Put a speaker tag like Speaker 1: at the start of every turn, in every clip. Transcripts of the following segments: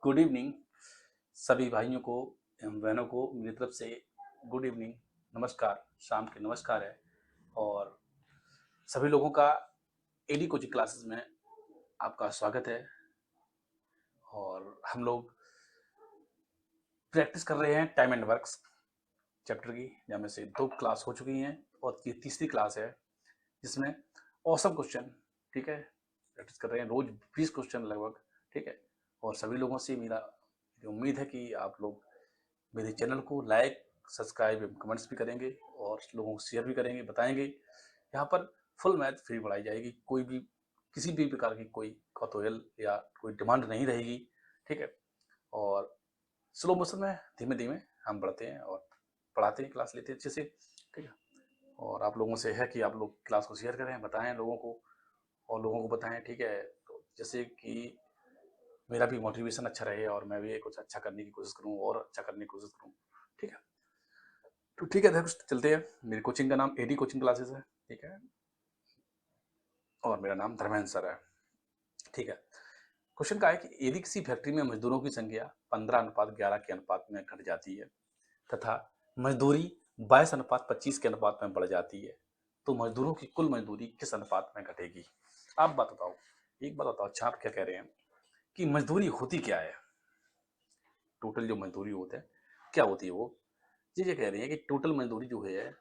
Speaker 1: Good evening सभी भाइयों को एवं बहनों को मेरी तरफ से गुड इवनिंग नमस्कार। शाम के नमस्कार है और सभी लोगों का एडी कोचिंग क्लासेस में आपका स्वागत है। और हम लोग प्रैक्टिस कर रहे हैं टाइम एंड वर्क्स चैप्टर की, जिनमें से 2 क्लास हो चुकी हैं और ये तीसरी क्लास है जिसमें औसम क्वेश्चन, ठीक है, प्रैक्टिस कर रहे हैं। रोज 20 क्वेश्चन लगभग, ठीक है। और सभी लोगों से मेरी उम्मीद है कि आप लोग मेरे चैनल को लाइक, सब्सक्राइब एवं कमेंट्स भी करेंगे और लोगों को शेयर भी करेंगे, बताएंगे। यहाँ पर फुल मैथ फ्री पढ़ाई जाएगी, कोई भी किसी भी प्रकार की कोई कौतूहल या कोई डिमांड नहीं रहेगी, ठीक है। और स्लो मोशन में धीमे धीमे हम बढ़ते हैं और पढ़ाते हैं, क्लास लेते हैं अच्छे से, ठीक है। और आप लोगों से है कि आप लोग क्लास को शेयर करें, बताएं लोगों को और लोगों को बताएं, ठीक है। तो जैसे कि मेरा भी मोटिवेशन अच्छा रहे और मैं भी कुछ अच्छा करने की कोशिश करूँ और अच्छा करने की कोशिश करूँ, ठीक है। तो ठीक है, नेक्स्ट चलते हैं। मेरी कोचिंग का नाम एडी कोचिंग क्लासेस है, ठीक है, और मेरा नाम धर्मेंद्र सर है, ठीक है। क्वेश्चन का है कि यदि किसी फैक्ट्री में मजदूरों की संख्या 15:11 के अनुपात में घट जाती है तथा मजदूरी 22:25 के अनुपात में बढ़ जाती है तो मजदूरों की कुल मजदूरी किस अनुपात में घटेगी? आप बात बताओ, एक बात बताओ। अच्छा, आप क्या कह रहे हैं कि मजदूरी होती क्या है? टोटल जो मजदूरी होता है क्या होती है वो? ये कह रही है कि टोटल मजदूरी जो है,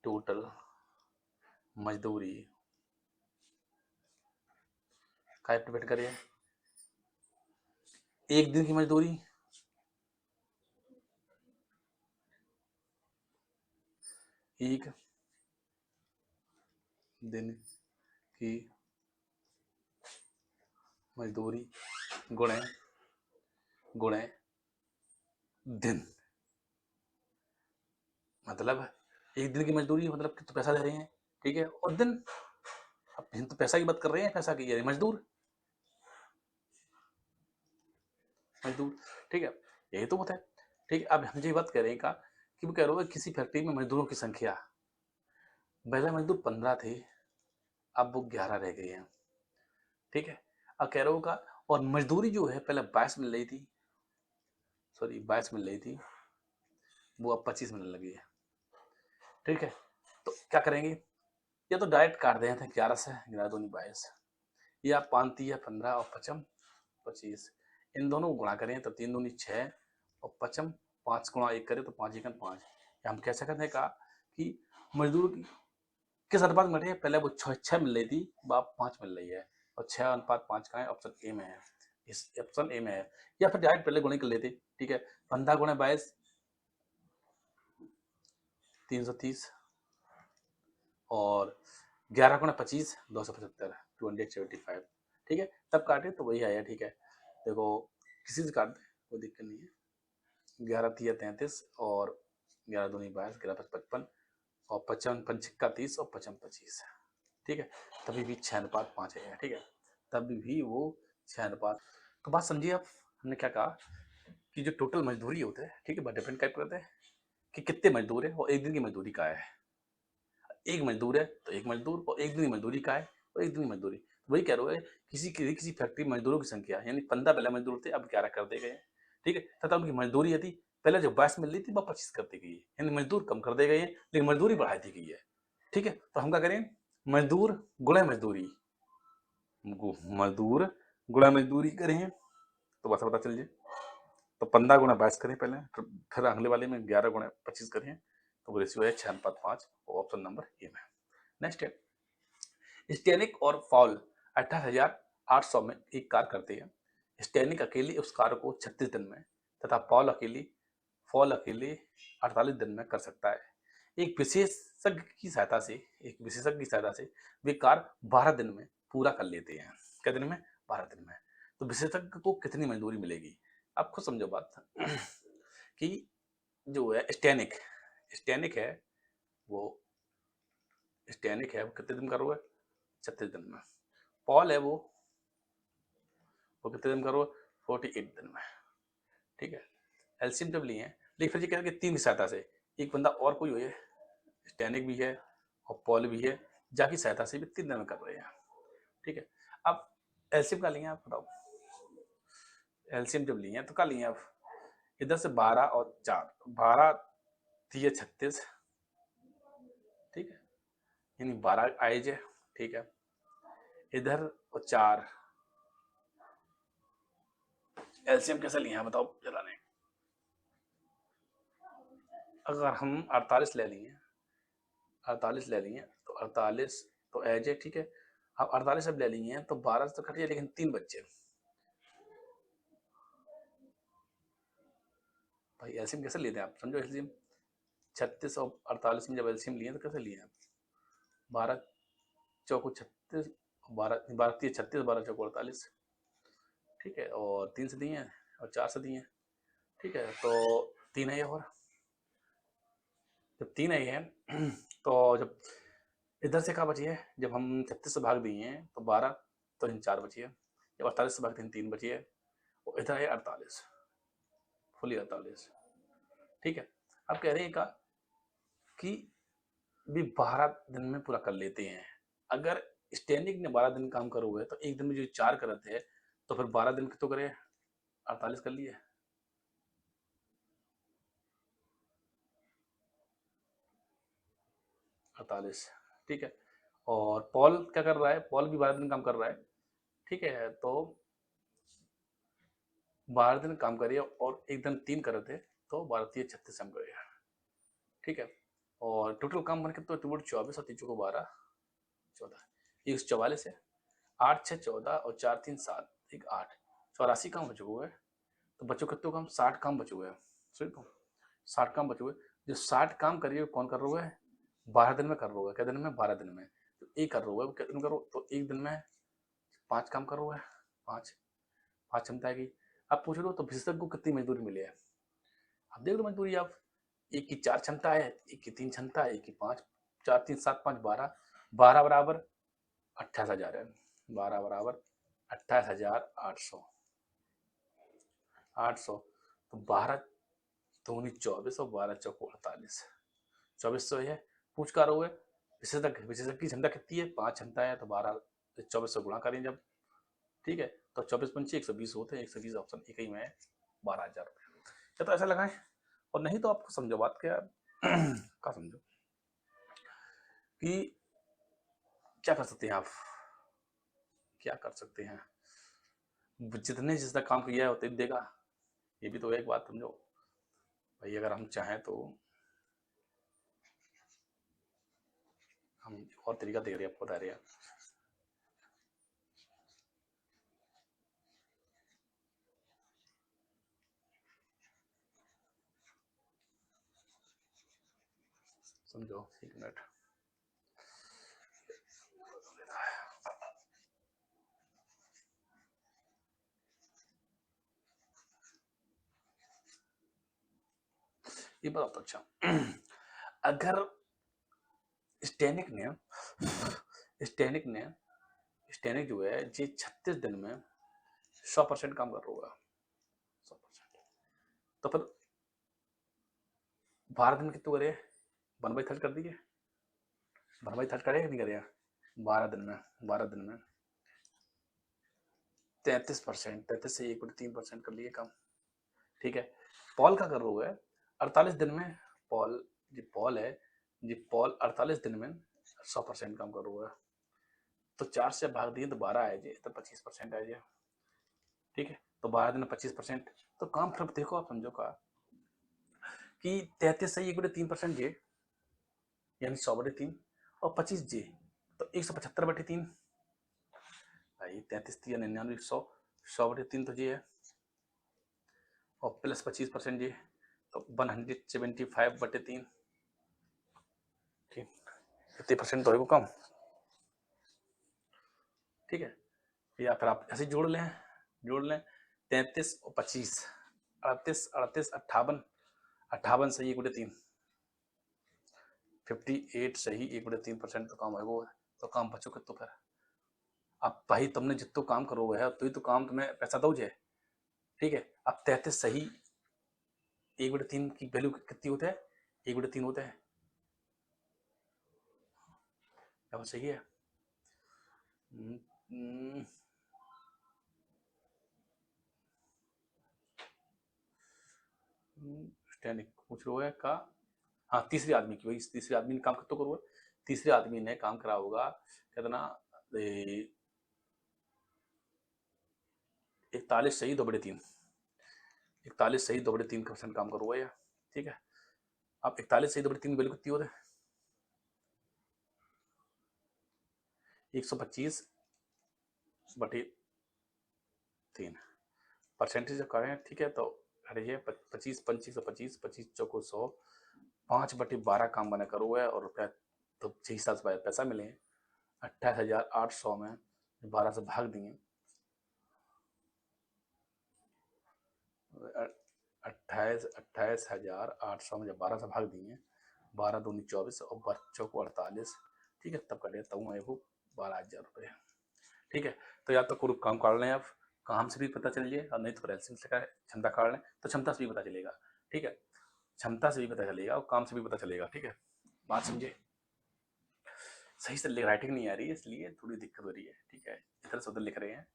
Speaker 1: टोटल मजदूरी काय पे डिपेंड करे? एक दिन की मजदूरी, एक दिन की मजदूरी गुणे गुणे दिन, मतलब एक दिन की मजदूरी मतलब कितना पैसा दे रहे हैं, ठीक है। और दिन, अब दिन तो पैसा की बात कर रहे हैं, पैसा की यानी मजदूर, मजदूर, ठीक है। यही तो होता है, ठीक है। अब हम ये बात करें का कि वो कह रहे हो किसी फैक्ट्री में मजदूरों की संख्या, पहले मजदूर 15 थे, अब वो 11 रह गए हैं, ठीक है। अब कह रहे हो का, और मजदूरी जो है पहले 22 मिल रही थी, सॉरी 22 मिल रही थी, वो अब 25 मिलने लगी है, ठीक है। तो क्या करेंगे, या तो डायरेक्ट काट दें थे 11 से, 11 दूनी 22, या 5 या 15 और 5 25, इन दोनों को गुणा करें तो 3 दूनी 6 और 5 5 गुणा 1 करें तो 5 1 5। हम कह सकते हैं का कि मजदूर की किस अनुपात में घटे? पहले वो 6 मिल रही थी, अब 5 मिल रही है, और 6:5 का है, ऑप्शन ए में है, इस ऑप्शन ए में है। या फिर डायरेक्ट पहले गुणे कर लेते, ठीक है। 15 गुणे 22 330 और 11 गुणे 25 275 275, ठीक है। तब काटे तो वही आया, ठीक है। देखो किसी से काट दे कोई दिक्कत नहीं है। 11 तिया 33 और 11 दूनी 22, 11 55 और 55 पंचिक्का 30 और 55 25, ठीक है। तभी भी 6:5 है, ठीक है। तभी भी वो 6:5। तो बात समझिए आप, हमने क्या कहा कि जो टोटल मजदूरी होता है, ठीक है, डिपेंड क्या करते हैं कि कितने मजदूर है और एक दिन की मजदूरी का है। एक मजदूर है तो एक मजदूर, और एक दिन की मजदूरी का है और एक दिन की मजदूरी। वही कह रहे हो किसी फैक्ट्री मजदूरों की संख्या, यानी 15 पहले मजदूर थे, अब 11 कर दे गए, ठीक है। तथा उनकी मजदूरी यदि पहले जो 22 मिल रही थी वह 25 कर दी गई है, यानी मजदूर कम कर दे गए हैं लेकिन मजदूरी बढ़ा दी गई है, ठीक है। तो हम क्या करें, मजदूर गुणा मजदूरी, मजदूर गुणा मजदूरी करें तो बस पता चल जाए। तो 15 गुणा 22 करें पहले, फिर अगले वाले में 11 गुणा 25 करें, तो वो रेशियो है 6:5, ऑप्शन नंबर ए में। नेक्स्ट है, स्टेनिक और फॉल 18,800 में एक कार करते हैं। स्टेनिक अकेली उस कार को 36 दिन में तथा फॉल अकेले 48 दिन में कर सकता है। एक विशेषज्ञ की सहायता से वे कार 12 दिन में पूरा कर लेते हैं। कितने दिन में? 12 दिन में। तो विशेषज्ञ को कितनी मजदूरी मिलेगी? आप खुद समझो बात कि जो है स्टेनिक स्टेनिक है वो वो कितने दिन कर रहा है? 36 दिन में। पॉल है वो कितने दिन करो? 48 दिन में, ठीक है। एलसीएम जब लिए हैं, लेकिन फिर ये कह रहे हैं कि 3 की सहायता से, एक बंदा और कोई हो है, स्टैनिक भी है और पॉल भी है, जाकी सहायता से भी 3 दिन में कर रहे हैं, ठीक है। अब एलसीएम का लिए आप बताओ, एलसीएम जब लिए हैं तो क्या लिए अब, इधर से 12 और 4, 12 3 36, ठीक है, यानी 12 आएज है, ठीक है, इधर और 4, एलसीएम कैसे लिए हैं बताओ जरा ने। अगर हम 48 ले लिए, 48 ले लिए तो 48 तो एज है, ठीक है, अब 48 अब ले लिए हैं तो 12 तो कटिए, लेकिन 3 बच्चे, भाई एलसीएम कैसे लेते हैं आप, समझो एलसीएम 36 और 48 में जब एलसीएम लिए तो कैसे लिए आप, 12 चौको 36, 12 12 3 36, 12 चौको 48, ठीक है, और 3 से दिए हैं और 4 से दिए हैं, ठीक है, तो 3 है ये, और जब 3 आई है तो जब इधर से क्या बची है, जब हम 36 से भाग दिए हैं तो 12, तो इन 4 बची है, जब 48 से भागते हैं 3 बची है, और इधर है 48, फुली 48, ठीक है। अब कह रहे हैं का कि भी 12 दिन में पूरा कर लेते हैं, अगर स्टैंडिंग ने 12 दिन काम करो हुए तो एक दिन में जो 4 करते हैं तो फिर 12 दिन तो करे 48 कर लिए, 48, ठीक है, और पॉल क्या कर रहा है, पॉल भी 12 दिन काम कर रहा है, ठीक है, तो 12 दिन काम करिए और एक दिन 3 कर रहे थे तो 12 3 36 हम करिए, ठीक है, और टोटल काम बन के तो टोटल 24 और 3 को 12 14, ये 44 है, 8 6 14 और 4 3 7 1 8, 84 काम बचे हुए हैं, तो बच्चों कितने काम, 60 काम बचे हुए हैं, सही तो 60 काम बचे हुए, जो 60 काम करिए कौन कर रहा है, 12 दिन में कर रहा है, क्या दिन में, 12 दिन में, तो एक कर रहा है, क्या दिन करो, तो एक दिन में 5 काम कर रहा है, 5 5 क्षमता है की, अब पूछ लो तो विशेषज्ञ को कितनी मजदूरी मिली है, अब देख लो मजदूरी आप, एक की 4 क्षमता है, एक की 3 क्षमता है, एक की 5, 4 3 7 5 12, 12 बराबर 28,000 है, 12 बराबर 28,800, 800, तो 12 दूनी 24 और 12 चौको 48, 2400 है, पूछ कर रहे हो विशेषज्ञ, विशेषज्ञ की क्षमता कितनी है, 5 क्षमता है, तो 12 24 से गुणा करें जब, ठीक है, तो 24 पंचे 120 होते हैं, 120 ऑप्शन एक ही में है, 12,000 रुपये, या तो ऐसा लगाएं, और नहीं तो आपको समझो बात क्या का समझो कि क्या कर सकते हैं आप, क्या कर सकते हैं, जितने जिसका काम किया है उतने देगा, ये भी तो एक बात समझो भाई, अगर हम चाहें तो हम और तरीका दे रहे हैं, आपको बता रहे हैं, समझो एक मिनट, ये बताओ तो अच्छा अगर स्टैनिक ने स्टैनिक ने स्टैनिक जो है जी 36 दिन में 100% काम कर रहा होगा, 100%, तो फिर 12 दिन कितने करे, 1/3 कर दिए, 1/3 करे नहीं करे, 12 दिन में, 12 दिन में 33%, 33 से 1/3% कर लिए काम, ठीक है, पॉल का कर रहा है 48 दिन में, पॉल जी पॉल है जी, पॉल 48 दिन में 100% काम कर रहा है, तो 4 से भाग दिए तो 12 आए जी, तो 25% आए जी, ठीक है, तो 12 दिन में 25%, तो काम फिर देखो आप समझो का कि 33 से 1/3% जे, यानी 100/3, और 25 जे, तो 175/3, भाई 33 3 99 100, 100/3 तो जे है, और प्लस 25% जे, तो 175/3, ठीक, 50% तो है वो कम, ठीक है, या फिर आप ऐसे जोड़ लें 33 और 25, 38 38 58, 58 सही 1/3, 58 सही 1/3% तो काम है वो, तो काम बचो के तो फिर, अब भाई तुमने जितना काम करो है तो ही तो काम तुम्हें पैसा दो जे, ठीक है, अब 33 सही 1/3 की वैल्यू कितनी होता है, 1/3 होता है, क्या सही है, हम्म, स्टैंडिंग पूछ रहा है का, हाँ तीसरे आदमी की, वही तीसरे आदमी ने काम तो करो, तीसरे आदमी ने काम करा होगा कितना, 41 सही 2/3, 41 सही 2/3% काम करो या, ठीक है। अब 41 सही 2/3 वैल्यू कितनी होती है, 125/3 परसेंटेज जब करें, ठीक है। तो हटिए 25 25 25 25 चौको 100, 5/12 काम बना करो है और रुपया तो 6-7 पैसा मिले 28,800 में 12 से भाग दिए, 28,800 में जब 12 से भाग दिए, 12 दूनी 24 और बच्चों को 48, ठीक है। तब कटे तब मैं वो 12,000 रुपये, ठीक है। तो या तो कोई काम काट लें आप, काम से भी पता चल जाए, और नहीं तो एलसीएम से क्षमता काट लें तो क्षमता से भी पता चलेगा, ठीक है। क्षमता से भी पता चलेगा और काम से भी पता चलेगा, ठीक है। बात समझे, सही से राइटिंग नहीं आ रही है इसलिए थोड़ी दिक्कत हो रही है, ठीक है। इधर से उधर लिख रहे हैं,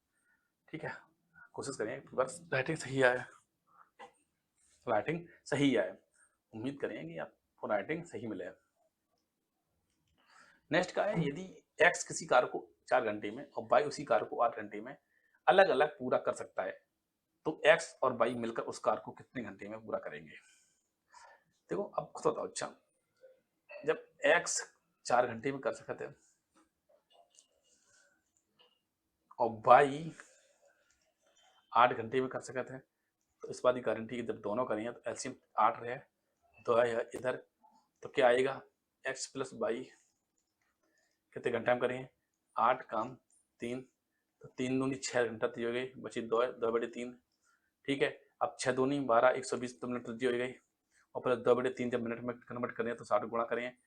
Speaker 1: ठीक है। कोशिश करें बस राइटिंग सही आए, राइटिंग सही आए, उम्मीद करें कि आपको राइटिंग सही मिले। नेक्स्ट का है, यदि एक्स किसी कार्य को 4 घंटे में और वाई उसी कार्य को 8 घंटे में अलग अलग पूरा कर सकता है, तो एक्स और वाई मिलकर उस कार्य को कितने घंटे में पूरा करेंगे। देखो अब खुद बताओ, अच्छा जब एक्स 4 घंटे में कर सकते हैं और वाई 8 घंटे में कर सकते हैं, तो इस बात की गारंटी कि जब दोनों करेंगे तो एलसीएम 8 रहे, तो इधर तो क्या आएगा, एक्स प्लस वाई कितने घंटे में करेंगे, 8 काम 3, तो 3 दूनी 6 घंटा तो हो गई, बची 2/3, ठीक है। अब 6 दूनी 12, 120 मिनट हो गई, और प्लस 2/3 जब मिनट में कन्वर्ट करें तो 60 गुणा करें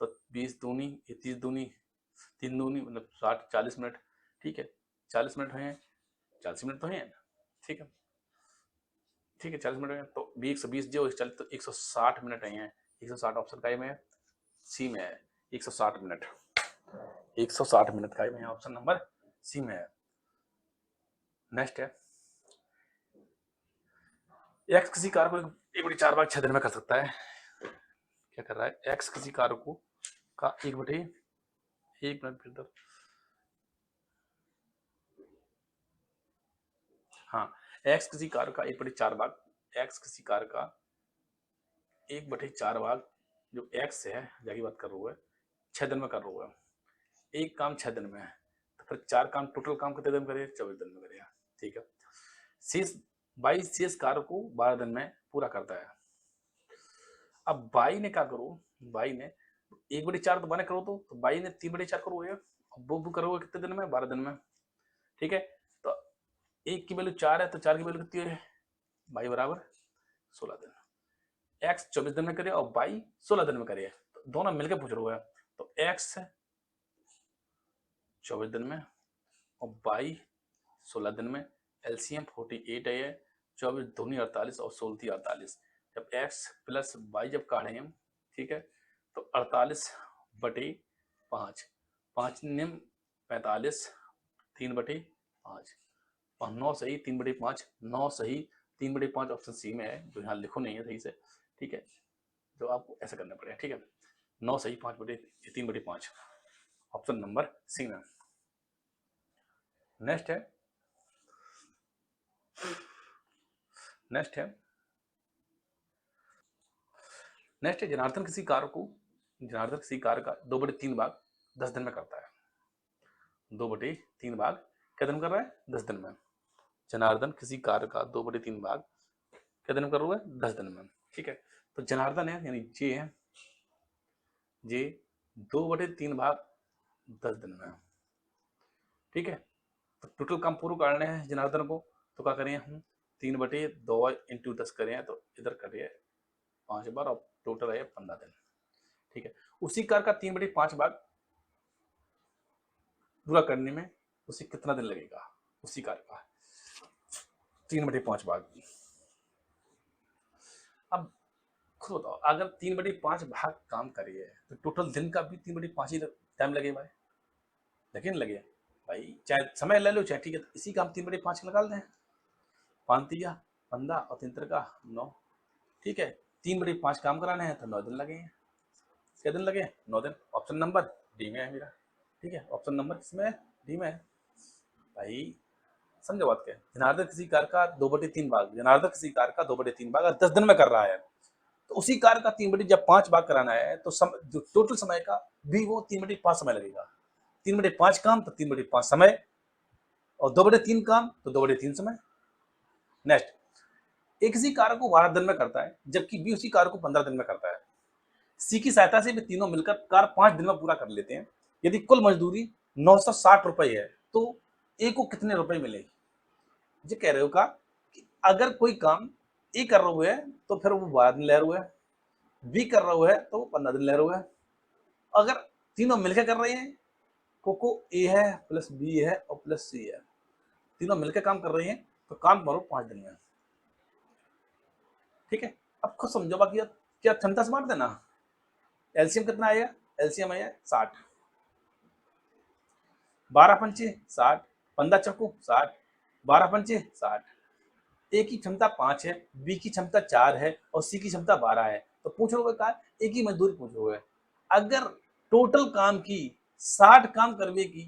Speaker 1: तो 20 दूनी 30 दूनी 3 दूनी मतलब 60 40 मिनट, ठीक है। 40 मिनट हैं, 40 मिनट तो हैं, ठीक है, ठीक है 40 मिनट है, तो 120 जो 40 तो 160 मिनट है, 160 ऑप्शन का में सी में है, 160 मिनट, 160 मिनट का में ऑप्शन नंबर सी में है। नेक्स्ट है, एक्स किसी कार्य को 1/4 भाग 6 दिन में कर सकता है, क्या कर रहा है, एक्स किसी कार्य को का 1/1 मिनट फिर तक, हाँ एक्स किसी कार्य का 1/4 भाग, एक्स किसी कार्य का 1/4 भाग जो एक्स है जाकी बात कर रहा है 6 दिन में कर रहा है, एक काम 6 दिन में है, तो फिर 4 काम टोटल काम कितने दिन में करिए, 24 दिन में करिए, ठीक है। शेष 22 शेष कार्य को 12 दिन में पूरा करता है। अब बाई ने क्या करो, बाई ने 1/4 तो बने करो, तो बाई ने 3/4 करो, वो करोगे कितने दिन में, 12 दिन में, ठीक है। तो एक की वैल्यू 4 है तो 4 की वैल्यू कितनी है, बाई बराबर 16 दिन, एक्स 24 दिन में करे और बाई 16 दिन में करे, तो दोनों मिलकर पूछ रहे हैं, तो एक्स 24 दिन में और बाई 16 दिन में, एलसीएम 48 है, 24 दूनी 48 और 16 48, जब एक्स प्लस बाई जब काढ़े हम, ठीक है, तो 48/5, 5 निम 45, 3/5, 9 सही 3/5, 9 सही 3/5 ऑप्शन सी में है, जो यहाँ लिखो नहीं है सही से, ठीक है, जो आपको ऐसा करना पड़ेगा, ठीक है। 9 सही 3/5 ऑप्शन नंबर सी में। नेक्स्ट है, नेक्स्ट है जनार्दन किसी कार्य का 2/3 भाग 10 दिन में करता है, 2/3 भाग क्या दिन कर रहा है, 10 दिन में। जनार्दन किसी कार्य का 2/3 भाग क्या दिन में कर रहा है, 10 दिन में, ठीक है। तो जनार्दन है यानी जे है, जे 2/3 भाग 10 दिन में, ठीक है। तो टोटल काम पूरा करने हैं जनार्दन को, तो क्या करें हम 3/2 इंटू 10 करें, तो इधर करिए 5 बार और टोटल है 15 दिन, ठीक है। उसी कार का 3/5 भाग पूरा करने में उसे कितना दिन लगेगा, उसी कार का 3/5 भाग। अब खुद बताओ, अगर 3/5 भाग काम करिए तो टोटल दिन का भी 3/5 ही टाइम लगे भाई, लेकिन लगे भाई, चाहे समय ले लो चाहे, ठीक है। तो इसी का हम 3/5 निकाल दें, 5 3 15 और 3 का 9, ठीक है। 3/5 काम कराना है तो 9 दिन लगेंगे। कितने दिन लगे? 9 दिन। ऑप्शन नंबर डी में है मेरा। ठीक है, ऑप्शन नंबर किसमें है? डी में है भाई। समझो बात क्या है। जनार्दन किसी कार का 2/3 भाग, जनार्दन किसी कार का 2/3 भाग 10 दिन में कर रहा है, तो उसी कार का 3/5 भाग कराना है तो जो टोटल समय का भी वो 3/5 समय लगेगा। 3/5 काम तो 3/5 समय, और 2/3 काम तो 2/3 समय। नेक्स्ट, एक किसी कार को 12 दिन में करता है जबकि बी उसी कार को 15 दिन में करता है। सी की सहायता से भी तीनों मिलकर कार 5 दिन में पूरा कर लेते हैं। यदि कुल मजदूरी 960 रुपए है तो ए को कितने रुपए मिलेगी? ये कह रहे हो का कि अगर कोई काम ए कर रहा है तो फिर वो 12 दिन ले रहा है, बी कर रहा है तो वो 15 दिन ले रहा है। अगर तीनों मिलकर कर रहे हैं, कोको ए है प्लस बी है और प्लस सी है, तीनों मिलकर काम कर रहे हैं तो काम करो 5 दिन में। ठीक है, अब खुद समझो बाकी क्या क्षमता से बांट देना। एलसीएम कितना आएगा? एलसीएम आएगा 60। 12 पंचे 60, 15 चौको 60, 12 पंचे 60। ए की क्षमता 5 है, बी की क्षमता 4 है और सी की क्षमता 12 है। तो पूछ रहे हो का ए की मजदूरी पूछ रहे हो। अगर टोटल काम की 60 काम करवे की,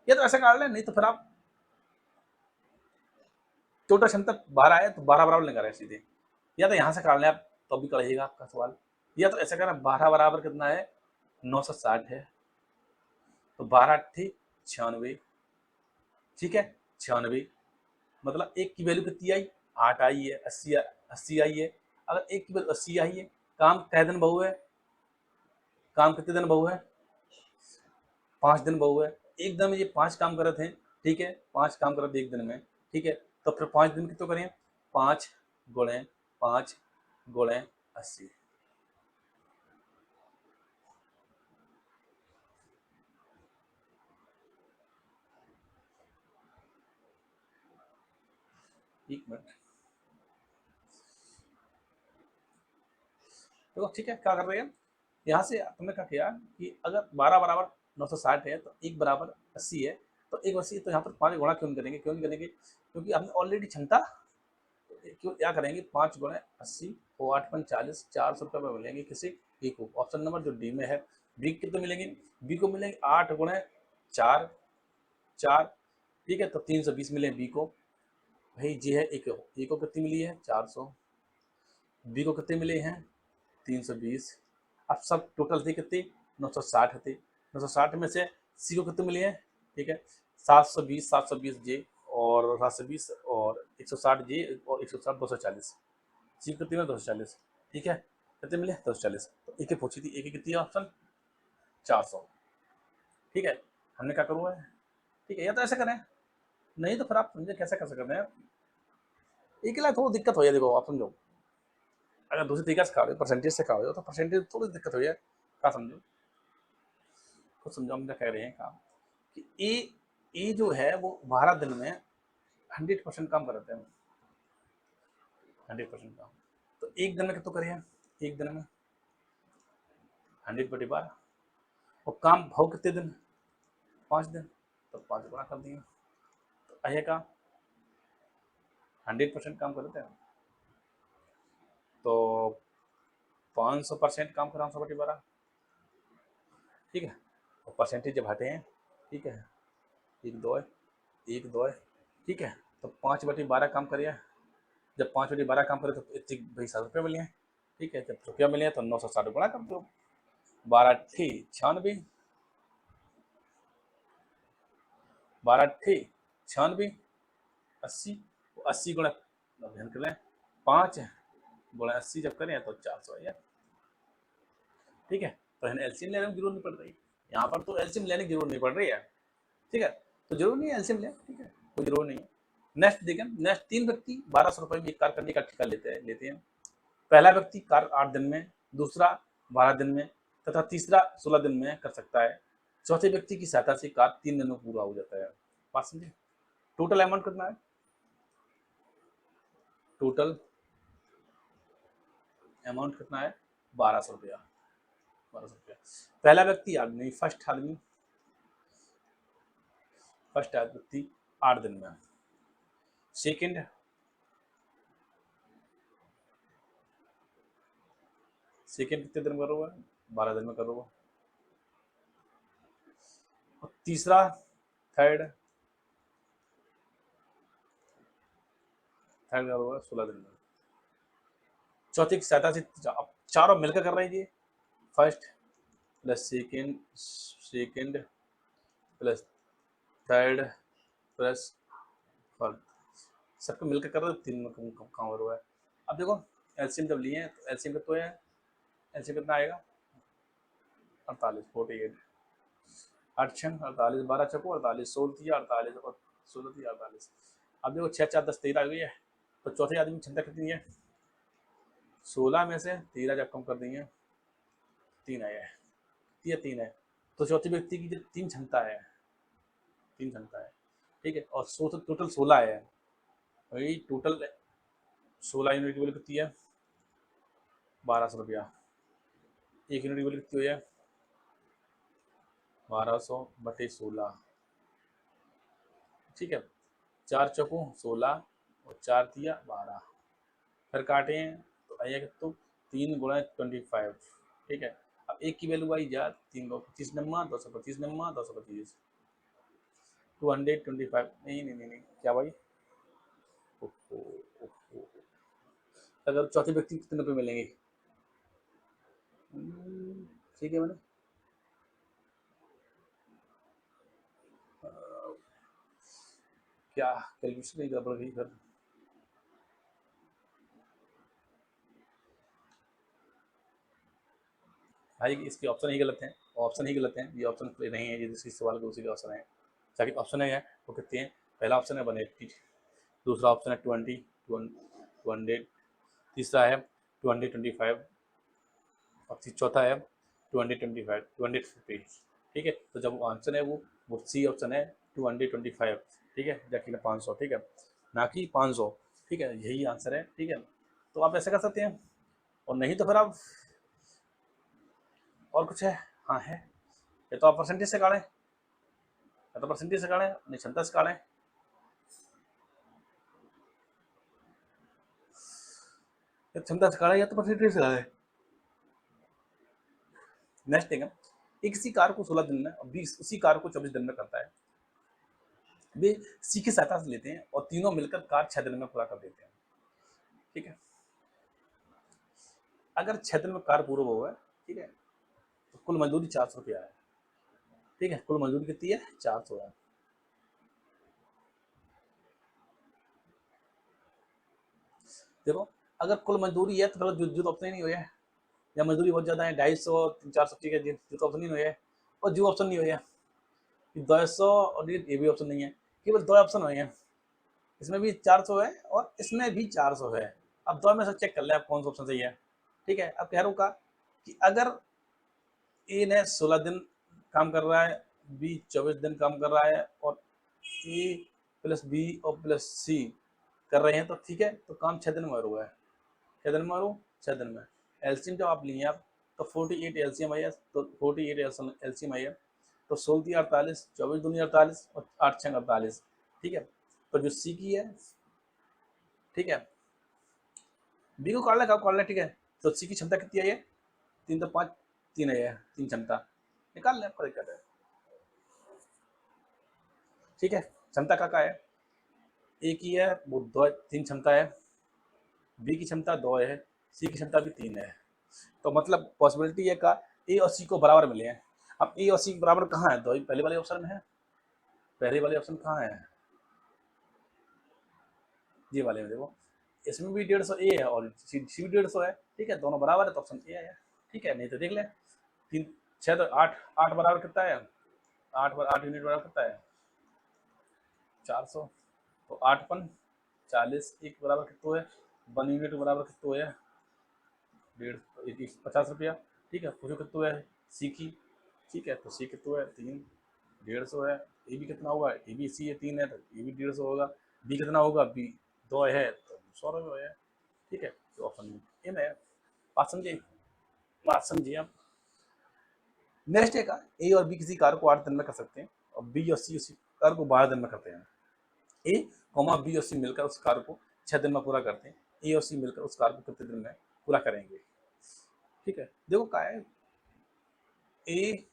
Speaker 1: ये तो ऐसे काट ले, नहीं तो फिर आप टोटल क्षमता 12 है तो 12 बराबर लेकर सीधे, या तो यहां से काट लें आप तो भी करेगा आपका सवाल, या तो ऐसा करना 12 बराबर कितना है? 960 है, तो 12 ठीक 96। ठीक है, 96 मतलब एक की वैल्यू कितनी आई? 8 आई है। 80 आई है। अगर एक की वैल्यू 80 आई है, काम कै दिन बहु है? काम कितने दिन बहु है? 5 दिन बहु है। एक दिन में ये 5 काम करे थे। ठीक है, 5 काम करे थे एक दिन में। ठीक है, तो फिर 5 दिन कितने करें? 5 गुणे 5 गुणे 80। एक मिनट देखो। ठीक है, क्या कर रहे हैं यहाँ से तुमने क्या किया कि अगर 12 बराबर 960 है तो 1 बराबर 80 है, तो 1 80, तो यहाँ पर 5 गुणा क्यों नहीं करेंगे? क्यों नहीं करेंगे? क्योंकि हमने ऑलरेडी क्षमता, क्यों क्या करेंगे? 5 गुणे 80 और 8 पंच 40, 400 रुपये में मिलेंगे किसी बी को। ऑप्शन नंबर जो डी में है। बी कितने मिलेंगे? बी को मिलेंगे 8 गुणे 4, 4। ठीक है, तो 320 मिले बी को। भाई जी है ए को कितनी मिली है? 400। बी को कितने मिले हैं? 320। अब सब टोटल थे कितने? 960 थे। 960 में से सी को कितने मिले हैं? ठीक है, 720, 720 जे और 720 और 160 जे और 160 240। सी कितनी में? 240। ठीक है, कितने मिले? 240। तो एक ही पूछी थी, एक ही कितनी है ऑप्शन? 400। ठीक है, हमने क्या करूँ है? ठीक है, या तो ऐसे करें, नहीं तो फिर आप समझे कैसे कैसे करना है। एक लाख थोड़ी दिक्कत हो जाए। देखो आप समझो, अगर दूसरी तरीका से खा रहे हो, परसेंटेज से खा रहे हो, तो परसेंटेज थोड़ी दिक्कत हो जाए। क्या समझो, कुछ समझो हम क्या कह रहे हैं काम कि ए जो है वो 12 दिन में 100% काम करते हैं। 100% काम, तो एक दिन में कितना करें? एक दिन में 100/12, और काम भाव कितने दिन? 5 दिन, तो 5 गुणा कर दिए, तो अहे का 100% काम करते हैं तो 500% काम करा 100/12। ठीक है, और परसेंटेज जब हटे हैं, ठीक है, 1 2 है, 1 2 है। ठीक है, तो 5/12 काम करिए। जब 5/12 काम करे तो इतने भाई 7 रुपये मिले हैं। ठीक है, जब रुपया मिले तो 960 गुणा कर दो। 12 ठी 96, 12 ठी 96, 80, 80 गुणा ध्यान कर लें 5 गुणा 80 जब करें तो 400 है। ठीक है, तो हमें एलसीएम लेने की जरूरत नहीं पड़ रही। यहाँ पर तो एलसीएम लेने की जरूरत नहीं पड़ रही है। ठीक है, तो जरूर नहीं है एलसीएम लें। ठीक है, कोई जरूर नहीं है। नेक्स्ट देखें, नेक्स्ट 3 व्यक्ति 1200 रुपये में एक कार करने का ठेका लेते हैं। पहला व्यक्ति कार 8 दिन में, दूसरा 12 दिन में तथा तीसरा 16 दिन में कर सकता है। चौथे व्यक्ति की सहायता से कार 3 दिन में पूरा हो जाता है। बात समझे? टोटल अमाउंट कितना है? टोटल अमाउंट कितना है? 1200 रुपया। 1200 रुपया। पहला व्यक्ति आदमी, फर्स्ट व्यक्ति 8 दिन में, सेकंड कितने दिन में करोगे? 12 दिन में करोगे। और तीसरा थर्ड करोगे 16 दिन में। चौथी की सहायता से चारों मिलकर कर रहे हैं। First plus second plus third plus fourth, सबको मिलकर कर रहे हो, 3 में काम हो रहा है। अब देखो एलसीएम जब लिए हैं तो एलसीएम कितना है, एलसीएम कितना आएगा 48, 48, 8 6 48, 12 चको 48, 16 48 और 16 48। अब देखो 6 4 10 13 आ गई है, तो चौथे आदमी की क्षमता कितनी है? 16 में से 13 जब कम कर देंगे 3 आया है, 3 है, तो चौथे व्यक्ति की जो 3 क्षमता है, ठीक है। और टोटल 16 है, वही टोटल 16 यूनिट की वैल्यू कितनी है? 1200 रुपया। 1 यूनिट की वैल्यू कितनी हुई है? 1200 बटे 16, ठीक है। 4 चौको 16 और 4 दिया 12, फिर काटे हैं तो आइए तो 3 गुणा 25, ठीक है। अब एक की वैल्यू आई जा 3 को 25 नम्मा 225 नम्मा 225 225, नहीं क्या भाई, अगर चौथे व्यक्ति कितने रुपये मिलेंगे? ठीक है, मैंने क्या कैलकुलेशन नहीं गड़बड़ गई फिर? भाई इसके ऑप्शन ही गलत हैं, ऑप्शन ही गलत हैं, ये ऑप्शन नहीं है, ये जिसकी सवाल का उसी का ऑप्शन है। ताकि ऑप्शन है वो कितने हैं? पहला ऑप्शन है 180, दूसरा ऑप्शन है 20, 200, तीसरा है 225 और चौथा है 225, 250, ठीक है। तो जब आंसर है वो सी ऑप्शन है 225, ठीक है, जबकि 500, ठीक है, ना कि 500, ठीक है, यही आंसर है, ठीक है। तो आप ऐसे कर सकते हैं, और नहीं तो फिर आप और कुछ है, हाँ है, ये तो आप परसेंटेज से काटें, या तो परसेंटेज से काटें, अपनी क्षमता से काटें, या क्षमता से काटें या तो परसेंटेज से काटें। नेक्स्ट देखें, एक इसी कार को 16 दिन में और 20 उसी कार को 24 दिन में करता है। वे सी की सहायता से लेते हैं और तीनों मिलकर कार 6 दिन में पूरा कर देते हैं, ठीक है। अगर 6 दिन में कार पूरा हुआ है, ठीक है, तो कुल मजदूरी 400 रुपया है, ठीक है, कुल मजदूरी कितनी है? 400 है। देखो अगर कुल मजदूरी है तो जो ऑप्शन ही नहीं हुआ है, या मजदूरी बहुत ज्यादा है 250 400, ठीक है, जो ऑप्शन नहीं हुआ है, और जो ऑप्शन नहीं हुआ है 200, और ये भी ऑप्शन नहीं है, केवल 2 ऑप्शन हुए हैं, इसमें भी 400 है और इसमें भी 400 है। अब 2 में से चेक कर ले आप कौन सा ऑप्शन सही है, ठीक है। अब कह रहा हूँ का कि अगर ए ने 16 दिन काम कर रहा है, बी 24 दिन काम कर रहा है, और ए प्लस बी और प्लस सी कर रहे हैं, तो ठीक है, तो काम 6 दिन में हुआ है, 6 दिन में 6 दिन में। एलसीएम जब आप लिए आप तो 48 एलसीएम आई है, तो 48 एलसीएम आई है, तो 16 48, 24 दूनी 48 और 8 6 48, ठीक है। तो जो सी की है, ठीक है, बी को काटना, ठीक है। तो सी की क्षमता कितनी आई है? 3 तो 5, 3 आई है, 3 क्षमता निकाल लें, आपको दिक्कत है, ठीक है। क्षमता का है? ए की है वो 2 3 क्षमता है, बी की क्षमता 2 है, सी की क्षमता भी 3 है, तो मतलब पॉसिबिलिटी है का ए और सी को बराबर मिले हैं। अब ए और सी बराबर कहाँ है? दो पहले वाले ऑप्शन में है, पहले वाले ऑप्शन कहाँ है? ये वाले में देखो, इसमें भी 150 ए है और सी भी 150 है, ठीक है, दोनों बराबर है, तो ऑप्शन ए है, ठीक है। नहीं तो देख ले 3 6 तो 8 8 बराबर कितना है? 8 यूनिट बराबर कितना है? 400, तो 8 पन 40, एक बराबर कितना है? 1 यूनिट बराबर कितना है? 50 रुपया, ठीक है। पूछो कितना है सी की, ठीक है, तो सी कितना है? 3, 150 है। ए भी कितना होगा? ए भी सी है 3 है, तो ए भी 150 होगा। बी कितना होगा? बी 2 है, तो 100 रुपये है, ठीक है। तो ऑप्शन ए में है। बात समझिए आप। नेक्स्ट है ए और बी किसी कार को 8 दिन में कर सकते हैं, और बी और सी उसी कार को 12 दिन में करते हैं। ए कॉमा बी और सी मिलकर उस कार्य को 6 दिन में पूरा करते हैं। ए और सी मिलकर उस कार्य को कितने दिन में पूरा करेंगे। ठीक है, देखो क्या है, ए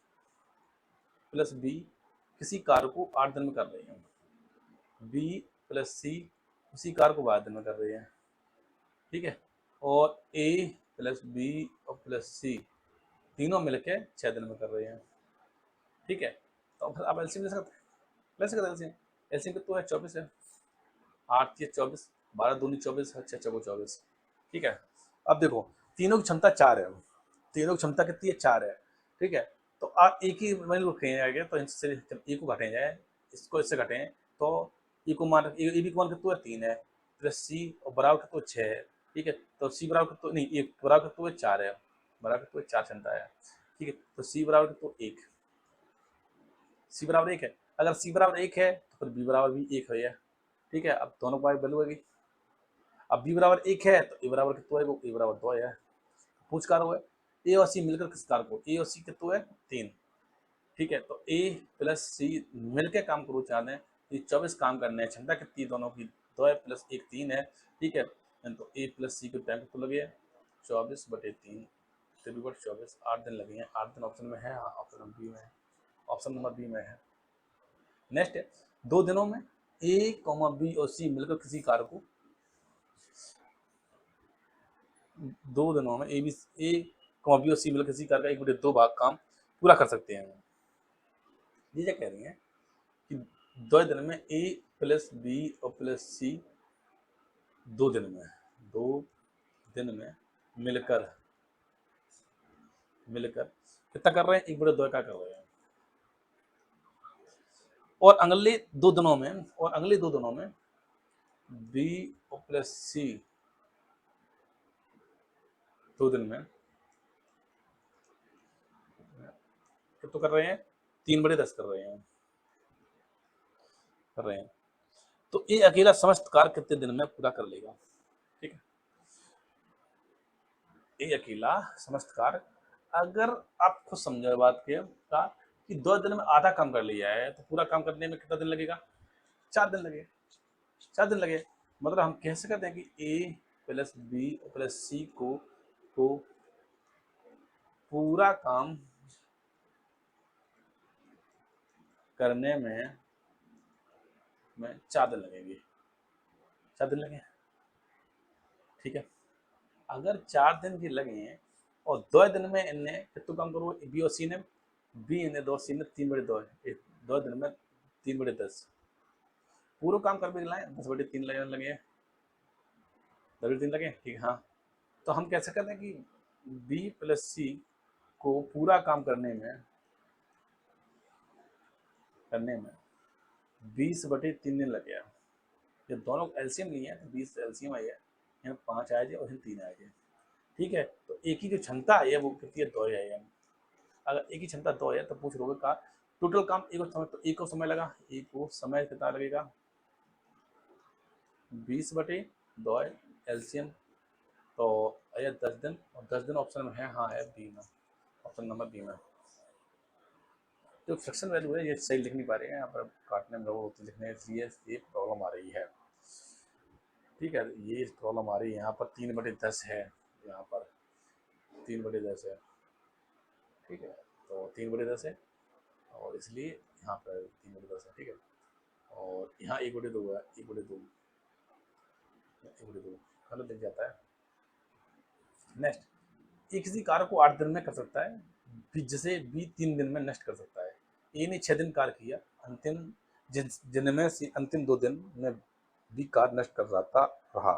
Speaker 1: प्लस बी किसी कार्य को 8 दिन में कर रहे हैं, बी प्लस सी उसी कार्य को 12 दिन में कर रहे हैं। ठीक है, और ए प्लस बी और प्लस सी तीनों मिलके 6 दिन में कर रहे हैं। ठीक है, तो फिर आप एलसीएम ले सकते हैं, ले सकते हैं एलसीएम। एलसीएम कितना है, 24 है, 8 3 24, 12 दूनी 24, 6 चौको 24। ठीक है, अब देखो तीनों की क्षमता 4 है, तीनों की क्षमता कितनी है, 4 है। ठीक है, तो आप एक ही वैल्यू रखे जाएंगे, तो इनसे ए को घटे जाए, इसको इससे घटें, तो ए को मान ए बी को मान कितना है, 3 है, प्लस सी और बराबर कितना 6 है। ठीक है, तो सी बराबर कितना, नहीं ए बराबर कितना 4 है, बराबर कितना 4 क्षमता है। ठीक है, तो सी बराबर कितना 1, सी बराबर 1 है। अगर सी बराबर 1 है तो फिर बी बराबर भी 1 है। ठीक है, अब दोनों की वैल्यू होगी। अब बी बराबर 1 है तो ए बराबर कितना है, ए बराबर 2 है। पूछ कार हुआ है ए और सी मिलकर किस कार को, ए और सी कितना है 3। ठीक है, तो ए प्लस सी मिलकर काम करो 4 है, ये 24 काम करने हैं, क्षमता कितनी है दोनों की, 2 है प्लस 1 3 है। ठीक है, तो ए प्लस सी को टाइम कितना लगे 24/3, 3/24, 8 दिन लगे हैं। 8 दिन ऑप्शन में है, हाँ ऑप्शन बी में है, ऑप्शन नंबर बी में है। नेक्स्ट है, 2 दिनों में ए कॉमा बी और सी मिलकर किसी कार्य को 2 दिनों में ए कॉमा बी और सी मिलकर किसी कार्य का 1/2 भाग काम पूरा कर सकते हैं। ये क्या कह रही है कि 2 दिन में ए प्लस बी और प्लस सी 2 दिन में, 2 दिन में मिलकर कितना कर रहे हैं, 1/2 का कर रहे हैं। और अगले 2 दिनों में बी और प्लस सी 2 दिन में कितना कर रहे हैं, 3/10 कर रहे हैं। तो ये अकेला समस्त कार्य कितने दिन में पूरा कर लेगा। ठीक है, ये अकेला समस्त कार्य, अगर आप खुद समझो बात के का कि 2 दिन में आधा काम कर लिया है तो पूरा काम करने में कितना दिन लगेगा, 4 दिन लगे, 4 दिन लगे। मतलब हम कह सकते हैं कि ए प्लस बी प्लस सी को पूरा काम करने में 4 दिन लगेंगे, 4 दिन लगे। ठीक है, अगर 4 दिन की लगे और 2 दिन में इनने कितना काम करो, बी और सी ने, बी इन्हें 2 सी ने 3/2 है, 2 दिन में 3/10 पूरा काम कर भी लाए, 10/3 लगे, 10/3 लगे। ठीक है, हाँ, तो हम कैसे करते हैं कि बी प्लस सी को पूरा काम करने में 20/3 दिन लग गया। जब दोनों एलसीएम लिए हैं तो 20 एलसीएम आई है, यहाँ 5 आए थे और यहाँ 3 आए थे। ठीक है, तो एक ही जो क्षमता है वो कितनी है, 2 है। अगर एक ही क्षमता 2 है तो पूछ रहे का टोटल काम एक समय, तो एक को समय लगा, एक को समय कितना लगेगा 20/2 एलसीएम, तो आया 10 दिन, और 10 दिन ऑप्शन में है, हाँ है बी में, ऑप्शन नंबर बी में। जो फ्रैक्शन वैल्यू है ये सही लिख नहीं पा रहे हैं, यहाँ पर काटने में लोग लिखने इसलिए ये प्रॉब्लम आ रही है। ठीक है, ये प्रॉब्लम आ रही है, यहाँ पर 3/10 है, यहाँ पर 3/10 है। ठीक है, तो 3/10 है और इसलिए यहाँ पर 3/10 है। ठीक है, और यहाँ 1/2 है, 1/2 गलत दिख जाता है। नेक्स्ट, ये किसी कार्य को 8 दिन में कर सकता है, जिसे बी 3 दिन में नष्ट कर सकता है। ए ने 6 दिन कार्य किया, अंतिम जिनमें से अंतिम 2 दिन में बी कार्य नष्ट कर रहा।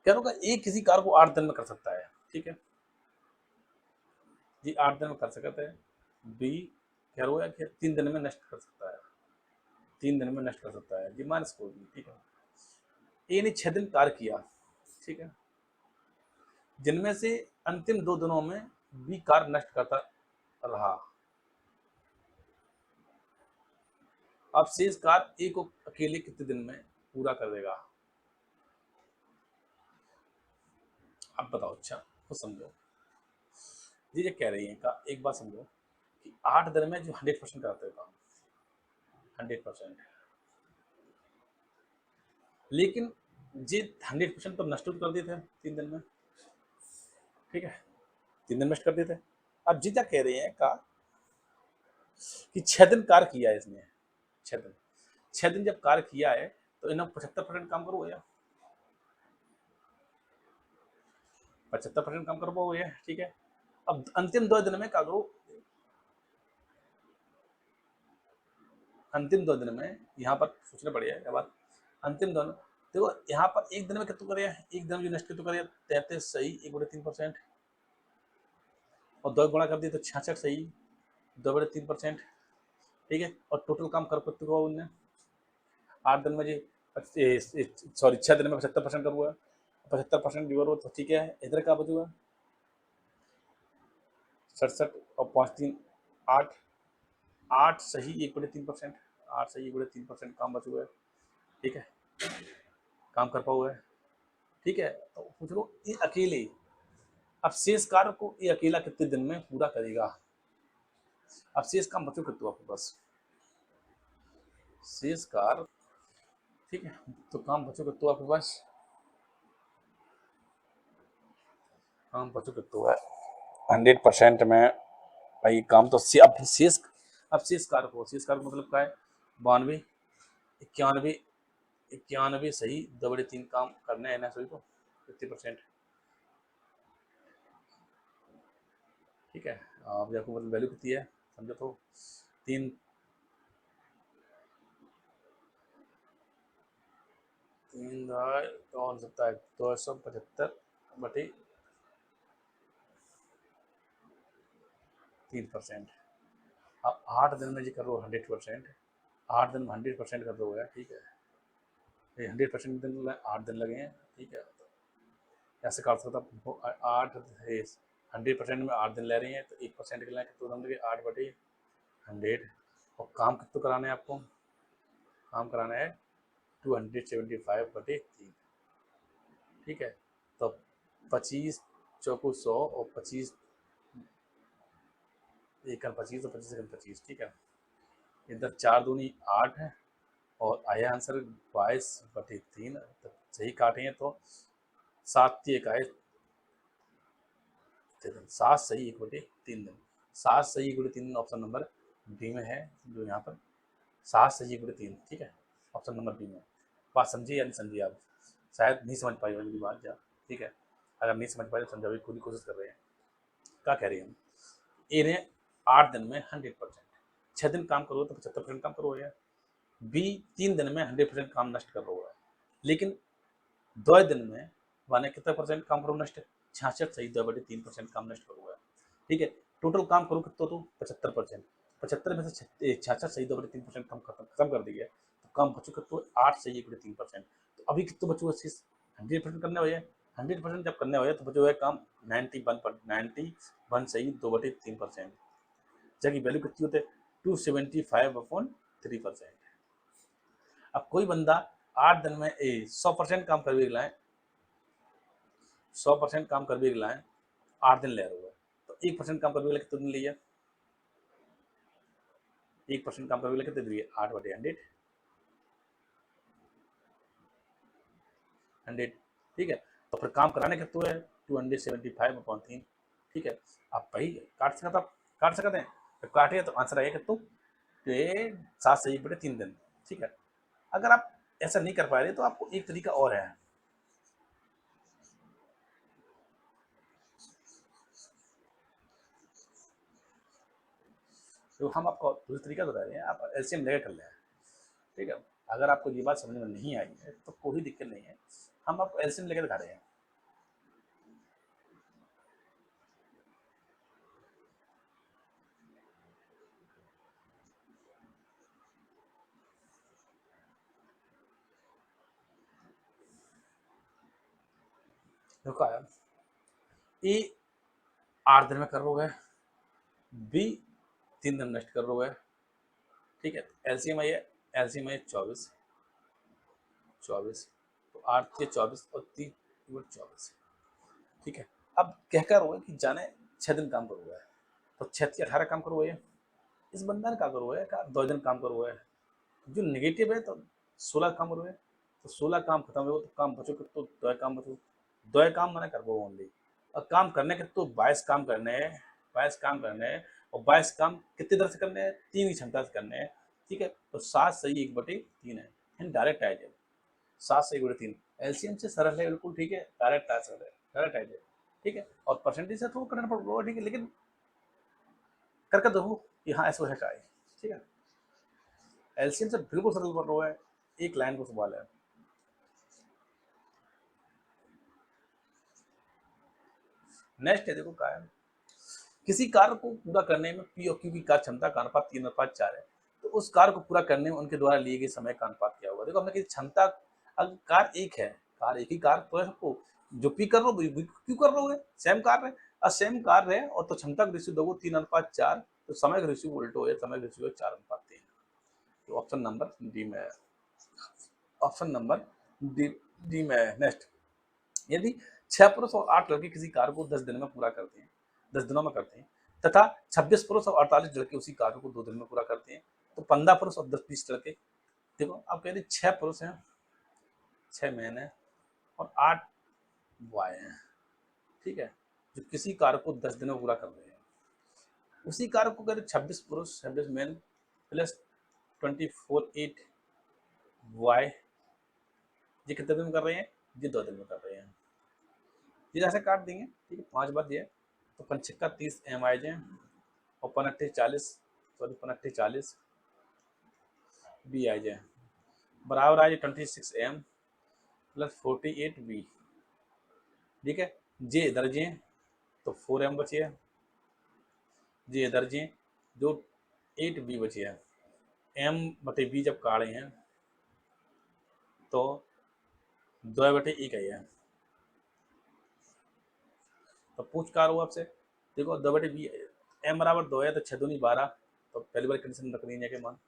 Speaker 1: क्या होगा, ए किसी कार्य को 8 दिन में कर सकता है। ठीक है, जी 8 दिन में कर सकता है, बी क्या होगा कि 3 दिन में नष्ट कर सकता है, 3 दिन में नष्ट कर सकता है जी, माइनस को भी। ठीक है, ए ने 6 दिन कार्य किया, ठीक है, जिनमें से अंतिम 2 दिनों में बी कार्य नष्ट करता रहा। अब शेष कार्य ए को अकेले कितने दिन में पूरा कर देगा। अब बताओ, अच्छा खुद समझो, ये कह रही है का एक बात समझो कि 8 दिन में जो 100% कराते हैं काम, 100%, लेकिन ये 100% तो नष्ट कर दिए थे 3 दिन में, ठीक है, 3 दिन नष्ट कर दिए थे। अब जीजा कह रहे हैं का कि 6 दिन कार्य किया है इसने, 6 दिन, 6 दिन जब कार्य किया है तो इन्हें 75% काम करो या 75% काम कर पाओगे, ठीक है। अब अंतिम 2 दिन में क्या करो, अंतिम 2 दिन में यहाँ पर सोचना पड़ेगा बात, अंतिम 2 दिन देखो यहाँ पर एक दिन में कितना करे, एक दिन में जो नष्ट कितना करे 33 सही 1/3%, और 2 गुणा कर दिए तो 66 सही 2/3%, ठीक है। और टोटल काम कर सकते हो उनने 8 दिन में जी, सॉरी 6 दिन में 75% कर हुआ, 75% डिवर हो तो ठीक है। इधर क्या बचूगा 67 और 5 3 8, 8 सही 1/3%, 8 सही 1/3% काम बच हुआ है, ठीक है, काम कर पाओ है, ठीक है। तो पूछ लो ये अकेले, अब शेष कार्य को ये अकेला कितने दिन में पूरा करेगा। अब शेष काम बचो कितना आपके पास, शेष कार्य, ठीक है, तो काम बचो कितना आपके पास, काम बचो कितना है 100% में भाई काम तो अब शेष, अब शेष कार्य को, शेष कार्य मतलब क्या है 92 91 91 सही 2/3 काम करने हैं ना सभी को 50%, ठीक है। अब देखो मतलब वैल्यू कितनी है समझो तो 3 कौन सकता है 275/3%। अब 8 दिन में जी कर लो 100%, 8 दिन में 100% कर दो, ठीक है, 100% दिन 8 दिन लगे हैं, ठीक है। ऐसे कर सकता 8 100% में 8 दिन ले रही हैं तो 1% के लिए कितना दम लगे 8/100, और काम कितना कराना है आपको, काम कराना है 275/3, ठीक है। तो 25 चौको 100 और 25 एक 25 और 25 25, ठीक है। इधर 4 दूनी 8 है और आया आंसर 22/3, तो सही काटे हैं तो 7 एक आए 7 सही 1/3 दिन, 7 सही 1/3 दिन ऑप्शन नंबर बी में है, जो यहाँ पर 7 सही 1/3, ठीक है, ऑप्शन नंबर बी में। बात समझिए या नहीं समझिए आप, शायद नहीं समझ पाई मेरी बात जा, ठीक है। अगर नहीं समझ पाए तो समझाने की पूरी कोशिश कर रहे हैं। क्या कह रही है हम, ए ने 8 दिन में 100%, 6 दिन काम करो तो 75% काम करो, बी 3 दिन में 100% काम नष्ट कर रहा है, लेकिन 2 दिन में माने कितना परसेंट काम करो नष्ट, 66 सही 2/3% काम नष्ट करो है, ठीक है। टोटल काम करो कितना तो 75%, 75 में से 66 सही 2/3% काम खत्म कर दिया, तो काम बचो कितना 8 सही 1/3%, तो अभी कितना बचो 100% करने हुए, 100% जब करने हुए तो बचो है काम 91 सही 2/3%, जबकि वैल्यू कितनी होते 275/3%। अब कोई बंदा 8 दिन में 100% काम कर भी लाए, 100% काम कर भी लाए 8 दिन ले रहा है, तो 1% काम कर भी कितने दिन लिया, 1% काम कर भी कितने दिन 8/100, 100, ठीक है। तो फिर काम कराने कितना है 275/3, ठीक है। आप भाई काट सकते, आप काट सकते हैं, तो काटे तो आंसर आएगा कितना 7 सही 1/3 दिन, ठीक है। अगर आप ऐसा नहीं कर पा रहे तो आपको एक तरीका और है, तो हम आपको दूसरा तरीका बता रहे हैं, आप एलसीएम लेकर कर लें, ठीक है। अगर आपको ये बात समझ में नहीं आई है तो कोई दिक्कत नहीं है, हम आपको एलसीएम लेकर दिखा रहे हैं। देखो आया ए 8 दिन में कर रहा है, बी 3 दिन नष्ट कर रहा है, ठीक है। एलसीएम आई है, एलसीएम आई 24, 24 तो 8 से 24 और 3 24, ठीक है। अब कह कर रहा है कि जाने 6 दिन काम करो है, तो 6 से 18 काम करो है, इस बंदा ने क्या करो है 2 दिन काम करो है, जो नेगेटिव है तो 16 काम करो है, तो 16 काम खत्म हो तो काम बचो कि तो 2 काम बचो, 2 काम मैंने कर वो ओनली। और काम करने के तो 22 काम करने हैं, 22 काम करने हैं, और 22 काम कितनी तरह से करने हैं, 3 की क्षमता से करने हैं। ठीक है, तो 7 सही 1/3 है, डायरेक्ट आ जाए। 7 से 1/3 एलसीएम से सरल है बिल्कुल, ठीक है, डायरेक्ट आ सकता है, डायरेक्ट आ जाए। ठीक है, और परसेंटेज से थोड़ा करना पड़ेगा, ठीक है, लेकिन करके देखो कि हाँ ऐसा है क्या है। ठीक है, एलसीएम से बिल्कुल सरल बन रहा है, एक लाइन को सवाल है। नेक्स्ट है, देखो क्या है, किसी कार्य को पूरा करने में पी और क्यू की कार्य क्षमता का अनुपात 3:4 है, तो उस कार्य को पूरा करने में उनके द्वारा लिए गए समय का अनुपात क्या होगा। देखो हमने की क्षमता, अगर कार्य एक है, कार्य एक ही कार्य तो है सबको, जो पी कर रहे हो क्यू कर रहे हो, सेम कार्य है, और सेम कार्य है, और तो क्षमता का रेशियो दोगे 3:4, तो समय का रेशियो उल्टो हो जाए, समय का रेशियो 4:3। तो ऑप्शन नंबर डी में है, ऑप्शन नंबर डी, डी में है। नेक्स्ट, यदि 6 पुरुष और 8 लड़के किसी कार्य को 10 दिन में पूरा करते हैं, 10 दिनों में करते हैं, तथा 26 पुरुष और 48 लड़के उसी कार्य को 2 दिन में पूरा करते हैं, तो 15 पुरुष और 10-20 लड़के, देखो आप कह रहे 6 पुरुष हैं, 6 मैन है, और 8 बॉय हैं, ठीक है, जो किसी कार्य को 10 दिन में पूरा कर रहे हैं। उसी कार्य को कह रहे 26 पुरुष 26 मैन प्लस 24 बॉय, ये कितने दिन में कर रहे हैं, ये 2 दिन में कर रहे हैं। ये ऐसे काट देंगे, ठीक है, 5 बार ये, तो 5 30 एम आई जाए, और 5 40, सॉरी 5 40 बी आई जाए, बराबर आ जाए 26 एम प्लस 48 बी। ठीक है, जे इधर जे तो 4 एम बचे है, जे इधर जे जो 8 बी बचे है, एम बटे बी जब काढ़े हैं तो 2/1 है। तो पूछ कार हो आपसे, देखो 2/बी, एम बराबर 2 है, तो 6 दूनी 12, तो पहली बार कंडीशन रख दी है मान,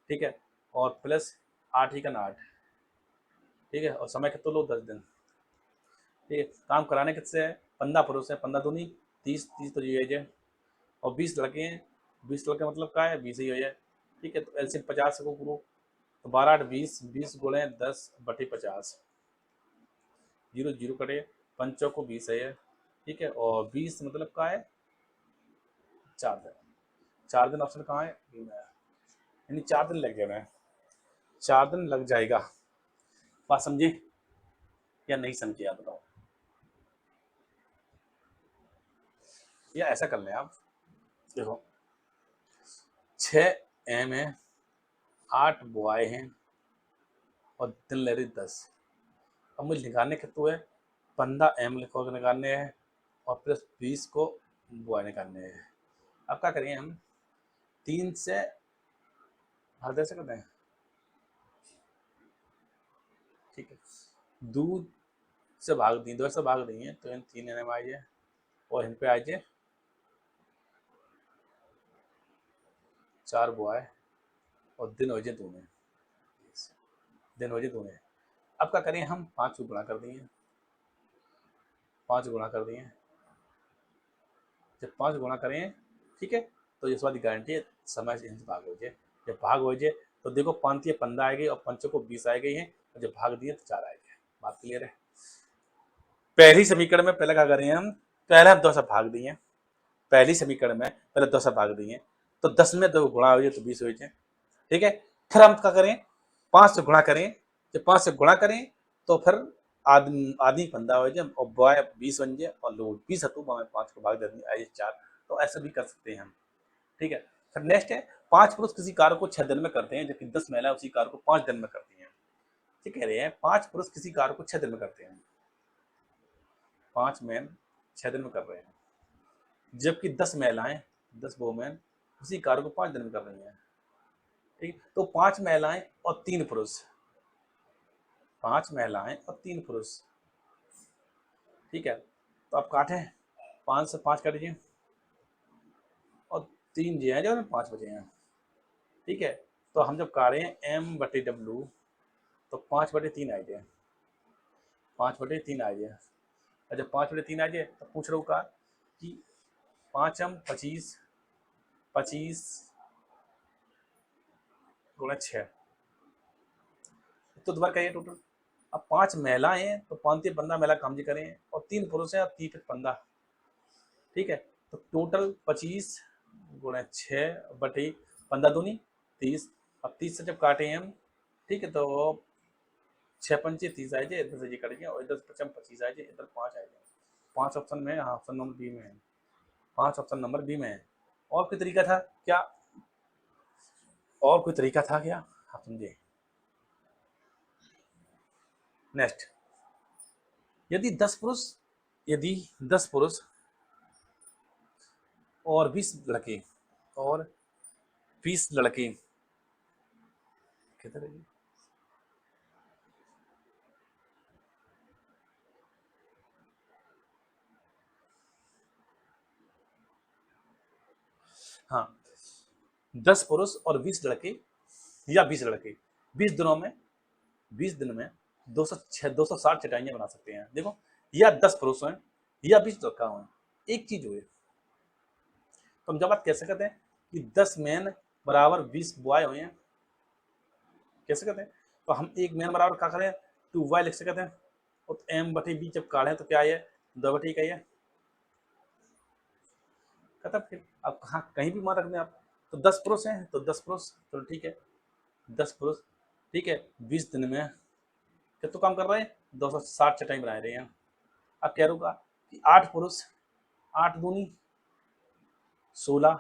Speaker 1: ठीक है, और प्लस 8 ही का 8, ठीक है, और समय कितना लो 10 दिन। ठीक है, काम कराने किससे है, 15 पुरुष है, 15 दूनी 30, 30 तो ये है, और 20 लड़के हैं, 20 लड़के मतलब क्या है, 20 ही हो जाए। ठीक है, तो एलसीएम 50 को करो, तो 12 8 20, 20 गुणे 10/50, 0 0 कटे, 5 को 20 है, ठीक है, और 20 मतलब क्या है, 4 दिन, 4 दिन ऑप्शन कहाँ है, यानी 4 दिन लग जाएगा, 4 दिन लग जाएगा। बात समझे या नहीं समझे आप बताओ, या ऐसा कर लें आप, देखो 6 एम है, 8 बॉय हैं, और दिन ले रही 10, अब मुझे निकालने के तो है 15 एम लिखो निकालने हैं, और प्लस 20 को बॉय निकालने हैं। अब क्या करेंगे हम, 3 से भाग दे सकते हैं, ठीक है, दूध से भाग दी, 2 से भाग दी है, तो इन 3 एम आ जाए, और इन पे आ जाए 4 बॉय, और दिन हो जाए दूने, दिन हो जाए दूने। अब क्या करें हम, 5 को गुणा कर दिए, 5 गुणा कर दिए, जब 5 गुणा करें, ठीक है, तो इस बात की गारंटी है समय से इनसे भाग हो जाए, जब भाग हो जाए तो देखो 5 ये 15 आ गई, और 5 को 20 आ गई है, और जब भाग दिए तो 4 आ गए। बात क्लियर है। पहली समीकरण में पहले क्या करें हम, पहले हम 2 से भाग दिए, पहली समीकरण में पहले 2 से भाग दिए, तो 10 में 2 गुणा हो जाए तो 20 हो जाए, ठीक है, फिर हम क्या करें, 5 से गुणा करें, जब 5 से गुणा करें तो फिर आदमी 15 हो जाए, और बॉय 20 बन जाए, और लोग 20 हतु 5 को भाग दे आई 4, तो ऐसा भी कर सकते हैं हम। ठीक है, फिर नेक्स्ट है, 5 पुरुष किसी कार्य को 6 दिन में करते हैं, जबकि 10 महिला उसी कार्य को 5 दिन में करती हैं। ठीक कह रहे हैं, 5 पुरुष किसी कार्य को 6 दिन में करते हैं, 5 मैन 6 दिन में कर रहे हैं, जबकि 10 महिलाएं, 10 वोमेन उसी कार्य को 5 दिन में कर रही हैं। ठीक, तो 5 महिलाएं और 3 पुरुष, 5 महिलाएं और 3 पुरुष, ठीक है, तो आप काटें, 5 से 5 काट दीजिए, और 3 जो है जो 5 बचे हैं। ठीक है, तो हम जब काटें M/W, तो 5/3 आ जाए, 5/3 आ जाए, और जब 5/3 आ जाए तो पूछ रहा हूँ का कि 5 25, 25 गुणा 6, तो दोबारा कहिए टोटल, अब 5 महिलाएं हैं तो 5 3 15 महिला काम जी करें और 3 पुरुष हैं और 3 15, ठीक है। तो टोटल 25 गुणा 6 बटे 15 दूनी 30। अब 30 से जब काटे हम, ठीक है, तो 6 पंचे 30 आए जाए, इधर से ये कट गया और इधर 25 आए जाए, इधर 5 आए जाए। 5 ऑप्शन में, हाँ ऑप्शन नंबर बी में है, 5 ऑप्शन नंबर बी में है। और कोई तरीका था क्या? और कोई तरीका था क्या? आप समझे। नेक्स्ट, यदि 10 पुरुष और 20 लड़के और 20 लड़के, किधर है? हाँ, 10 पुरुष और 20 लड़के या 20 लड़के 20 दिनों में 20 दिन में 260 चटाइयां बना सकते हैं। देखो, या 10 पुरुष हैं या 20 लड़का हैं, एक चीज हुई। तो हम जब बात कैसे करते हैं कि 10 मैन बराबर 20 बॉय हुए हैं, कैसे करते हैं? तो हम एक मैन बराबर क्या करें, 2 बॉय लिख सकते हैं। और एम बटे बी जब काढ़े तो क्या है, 2 बटे का है, खत्म। फिर अब कहाँ कहीं भी मान रख दें आप। तो 10 पुरुष हैं तो 10 पुरुष, चलो ठीक है, 10 पुरुष, ठीक है, 20 दिन में कितना काम कर रहे हैं, 260 चटाई बना रहे हैं। अब कह रूँगा कि 8 पुरुष, 8 दूनी 16,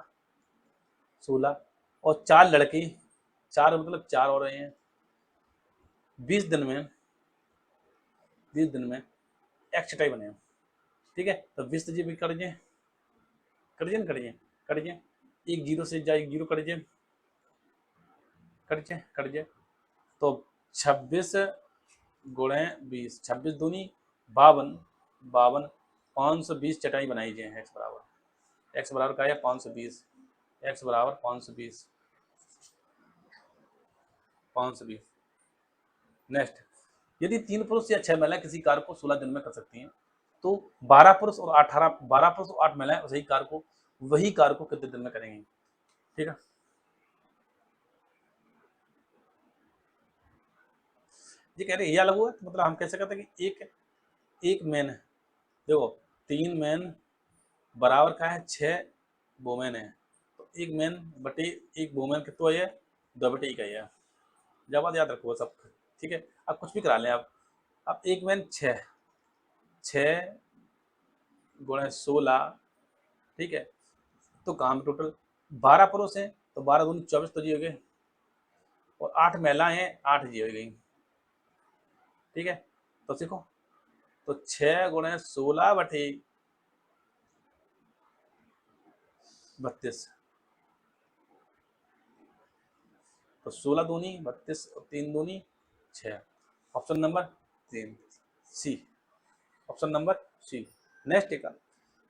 Speaker 1: 16 और 4 लड़के, 4 मतलब 4 हो रहे हैं। 20 दिन में 20 दिन में एक चटाई बने, ठीक है। तो 20 जी भी कर दिए, कर दिए ना, कर दिए, कर दिए। एक जीरो से जाए, एक जीरो कर दिए, कर दिए, कर दिए। तो 26 गुणे 20, 26 दूनी 52, 52 520 चटाई बनाई जाए। एक्स बराबर, एक्स बराबर का है 520, एक्स बराबर 520, 520। नेक्स्ट, यदि 3 पुरुष या 6 महिलाएं किसी कार्य को 16 दिन में कर सकती हैं, तो 12 पुरुष और 8 महिलाएं वही कार्य को कितने दिन में करेंगी? ठीक है, ये कह रहे हैं, यह अलग हुआ, तो मतलब हम कैसे कहते हैं कि एक मैन है, देखो 3 मैन बराबर का है 6 वोमेन है, तो एक मैन बटे एक वोमेन कितना है, 2 बटे एक है। जब बात याद रखो सब, ठीक है। अब कुछ भी करा लें आप। अब एक मैन 6 गुणे 16, ठीक है। तो काम टोटल 12 पुरुष हैं तो 12 दूनी 24 तो जी हो गए, और 8 महिलाएं हैं, 8 जी हो गई, ठीक है। तो सीखो, तो 6 गुणे 16 बटे 32, तो 16 दूनी 32 और 3 दूनी 6। ऑप्शन नंबर 3 सी, ऑप्शन नंबर सी। नेक्स्ट का,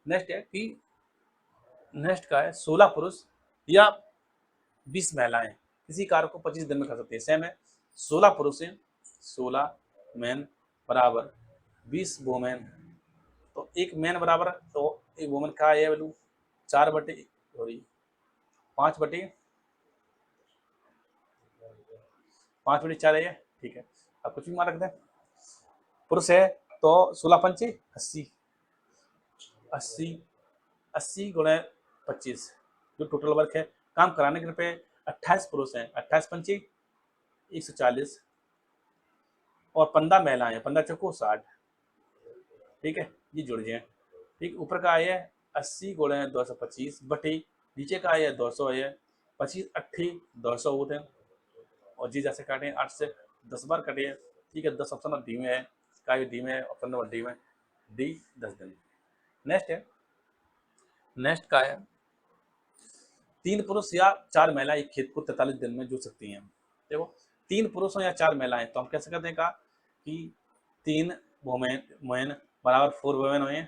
Speaker 1: नेक्स्ट है कि नेक्स्ट का है 16 पुरुष या 20 महिलाएं किसी कार्य को 25 दिन में कर सकती है। सेम है, 16 पुरुष हैं, 16 मैन बराबर 20 वोमेन, तो एक मैन बराबर, तो एक वोमेन का है वैल्यू 4 बटे सॉरी 5 बटे 5 बटे 4 है, ठीक है। अब कुछ भी मान रख दें, पुरुष है तो 16 पंचे 80, 80 80 गुणे 25 जो टोटल वर्क है। काम कराने के रुपए 28 पुरुष हैं, 28 पंचे 140 और 15 महिलाएं हैं, 15 चौको 60, ठीक है, ये जुड़ जाए। ठीक, ऊपर का आया 80 गुणे 225 बटे नीचे का आया 200 है, 25 अट्ठी 200 होते हैं, और जी जैसे काटे 8 से 10 बार कटे, ठीक है। 10 ऑप्शन डी में है, का डी में है, ऑप्शन नंबर डी में, डी 10 दिन। नेक्स्ट है, नेक्स्ट का है 3 पुरुष या 4 महिला एक खेत को 43 दिन में जोत सकती हैं। देखो 3 पुरुषों या 4 महिलाएं, तो हम कैसे कहते हैं का कि 3 वोमेन बराबर 4 वोमेन हुए,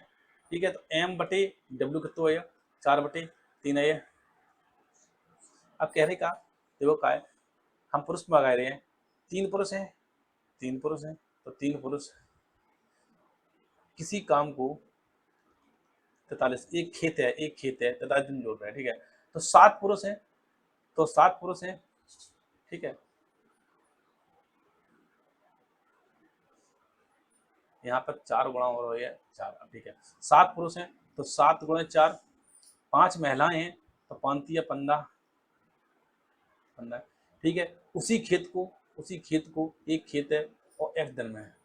Speaker 1: ठीक है। तो एम बटे डब्ल्यू कितना है, 4 बटे 3 है। अब कह रहे का, देखो का है, हम पुरुष में लगा रहे हैं, 3 पुरुष हैं, 3 पुरुष हैं, तो 3 पुरुष किसी काम को 43, एक खेत है 43 दिन जोड़ रहे हैं, ठीक है। तो 7 पुरुष हैं, तो 7 पुरुष हैं, ठीक है। यहाँ पर 4 गुणा हो रही है 4, ठीक है। 7 पुरुष हैं तो 7 गुणे 4, 5 महिलाएं हैं तो 5 या 15, ठीक है। उसी खेत को एक खेत है और x दिन में है,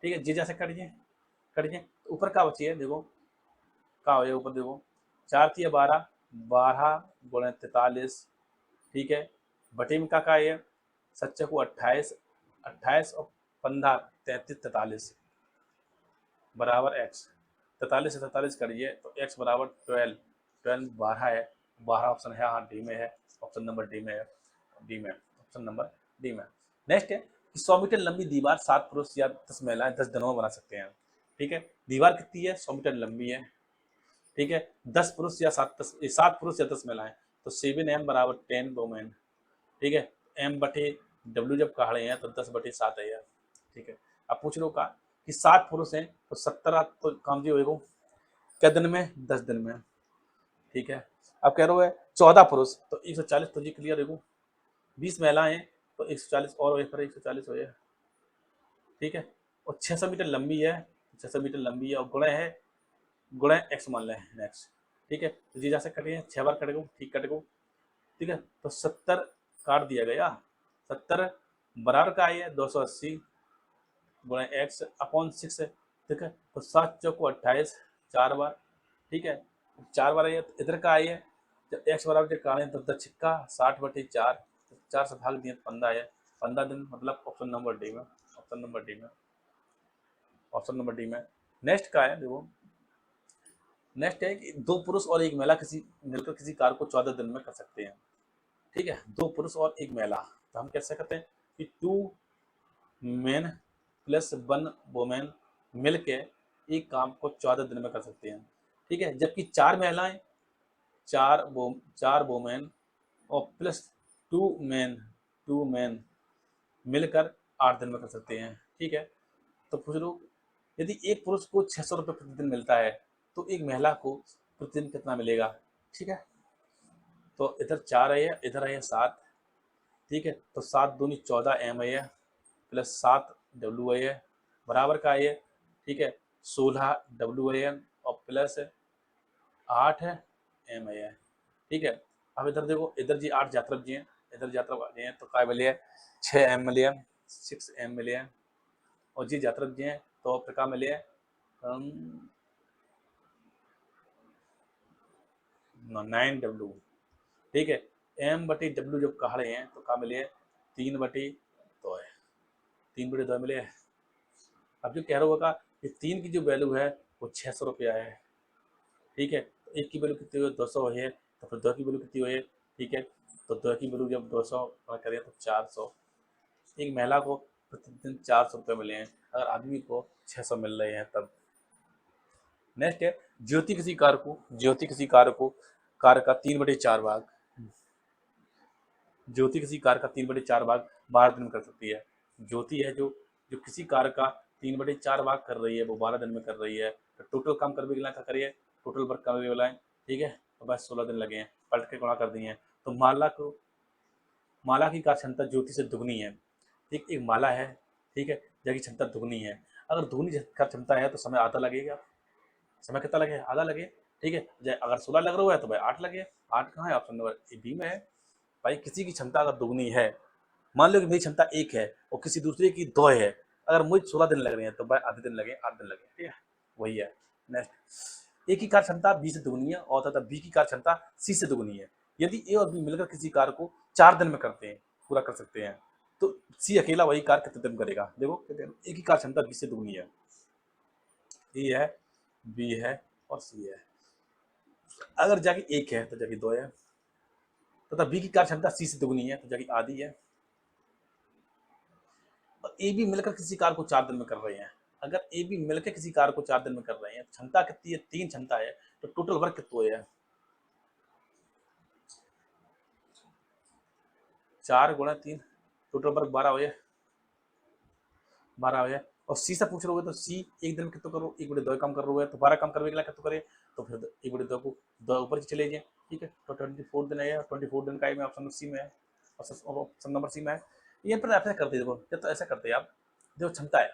Speaker 1: ठीक है। जी जैसे कटिए तो ऊपर का बची है, देखो का हो ऊपर देखो 4 3 12, 12 गुणे 43, ठीक है। बटे में का है सच्चे को 28, 28 और 15 33 43 बराबर x। 43 से 43 करिए तो x बराबर 12, 12 12 है, 12 ऑप्शन है, हाँ डी में है, ऑप्शन नंबर डी में है, ऑप्शन नंबर डी में। नेक्स्ट है कि 100 मीटर लंबी दीवार 7 पुरुष या 10 महिलाएं 10 दिनों में बना सकते हैं, ठीक है। दीवार कितनी है 100 मीटर लंबी है, ठीक है। 10 पुरुष या 7 पुरुष या 10 महिलाएं तो 7m बराबर 10 वोमेन, ठीक है। m बटे w जब काढ़े हैं तो 10 बटे 7 है यार, ठीक है। अब पूछ लो का कि 7 पुरुष हैं तो 70 तो काम जी होएगा क्या दिन में 10 दिन में, ठीक है। अब कह रहे हो 14 पुरुष तो 140 तो जी क्लियर देखो, 20 महिलाएं हैं तो 140 और 140 हो गया, ठीक है। और 600 मीटर लंबी है, 600 मीटर लंबी है और गुणे है, गुणे x मान लें नेक्स्ट, ठीक है। तो जी जैसे कटेंगे 6 बार कटेगो, ठीक कटेगो, ठीक है। तो 70 काट दिया गया, 70 बराबर का आई है 280 गुणे x अपॉन 6, ठीक है। तो 7 चौको 28 4 बार, ठीक है। 4 बार आई है तो इधर का आई है जब x बराबर जब काटे तो 10 छिक्का 60 बटे 4, 4 से भाग दिए 15 है, 15 दिन मतलब ऑप्शन नंबर डी में, ऑप्शन नंबर डी में, ऑप्शन नंबर डी में। नेक्स्ट का है देखो, नेक्स्ट है कि 2 पुरुष और 1 महिला मिलकर किसी कार्य को 14 दिन में कर सकते हैं, ठीक है। 2 पुरुष और 1 महिला, तो हम कैसे करते हैं कि 2 मेन प्लस 1 वोमेन मिलके एक काम को 14 दिन में कर सकते हैं, ठीक है। जबकि 4 महिलाएं 4 वोमेन और प्लस 2 मेन मिलकर 8 दिन में कर सकते हैं, ठीक है। तो पूछ लो यदि एक पुरुष को 600 रुपये प्रतिदिन मिलता है तो एक महिला को प्रतिदिन कितना मिलेगा, ठीक है। तो इधर 4 है, इधर है 7, ठीक है। तो 7 दूनी 14 एम है प्लस 7 डब्ल्यू है बराबर का है, ठीक है। 16 डब्ल्यू है और प्लस 8 एम है, ठीक है। अब इधर देखो, इधर जी 8 जात्रक जी हैं, इधर जात्रक जी हैं तो काय मिले 6 एम मिले, 6 एम मिले, और जी जात्रक जी हैं तो फिर का मिले 9 डब्ल्यू, ठीक है। एम बटी डब्ल्यू जब कहा रहे हैं तो का मिले 3 बटी 2 है, 3 बटे 2 मिले। अब जो कह रहा होगा कि 3 की जो वैल्यू है वो 600 रुपया है, ठीक है। तो 1 की वैल्यू कितनी हुई 200 है, तो फिर 2 की वैल्यू कितनी हुई, ठीक है। तो 2 की वैल्यू जब 200 करें तो 400, एक महिला को प्रतिदिन 400 रुपये मिले हैं, अगर आदमी को 600 मिल रहे हैं तब। नेक्स्ट है ज्योति किसी कार का 3/4 भाग, ज्योति किसी कार का 3/4 भाग 12 दिन में कर सकती है। ज्योति है जो जो किसी कार का 3/4 भाग कर रही है वो 12 दिन में कर रही है, तो टोटल काम करने के लिए क्या करिए, टोटल वर्क करने वाला है, ठीक है। तो बस 16 दिन लगे हैं, पलट के गुणा कर दिए हैं। तो माला की कार्य क्षमता ज्योति से दुगनी है, ठीक। एक माला है, ठीक है, जबकि क्षमता दुगनी है। अगर दुगनी कार्य क्षमता है तो समय आधा लगेगा, समय कितना लगे आधा लगे, ठीक है। अगर 16 लग रहा है तो भाई 8 लगे, 8 कहाँ है ऑप्शन नंबर बी में है। भाई किसी की क्षमता अगर दुगनी है, मान लो कि मेरी क्षमता 1 है और किसी दूसरे की 2 है, अगर मुझे 16 दिन लग रहे हैं तो भाई आधे दिन लगे 8 दिन लगे, ठीक है, वही है। नेक्स्ट, ए की कार्य क्षमता बी से दुगनी है और तथा बी की कार्य क्षमता सी से दुगनी है। यदि ए और बी मिलकर किसी कार्य को 4 दिन में करते हैं, पूरा कर सकते हैं, तो सी अकेला वही कार्य कितने दिन करेगा। देखो ए की कार्य क्षमता बी से दुगनी है, ए है, बी है और सी है। अगर जाके 1 है तो जाके 2 है, तथा बी की कार्य क्षमता सी से दुगनी है तो जाके आधी है। और ए बी मिलकर किसी कार को 4 दिन में कर रहे हैं, अगर ए बी मिलकर किसी कार को 4 दिन में कर रहे हैं, क्षमता कितनी है 3 क्षमता है, तो टोटल वर्क कितना है 4 गुणा 3, टोटल वर्क 12 हो, 12 हो। और सी से पूछ रहे हो तो सी 1 दिन में कितना करो 1/2 काम कर रहे हो तो 12 काम करने के लिए कितना करे, तो फिर 1/2 को 2 ऊपर चले जाए, ठीक है। तो 24 दिन है, 24 दिन का ऑप्शन सी में है, ऑप्शन नंबर सी में है। ये पर ऐसा करते देखो, ये तो ऐसा करते हैं आप, देखो क्षमता है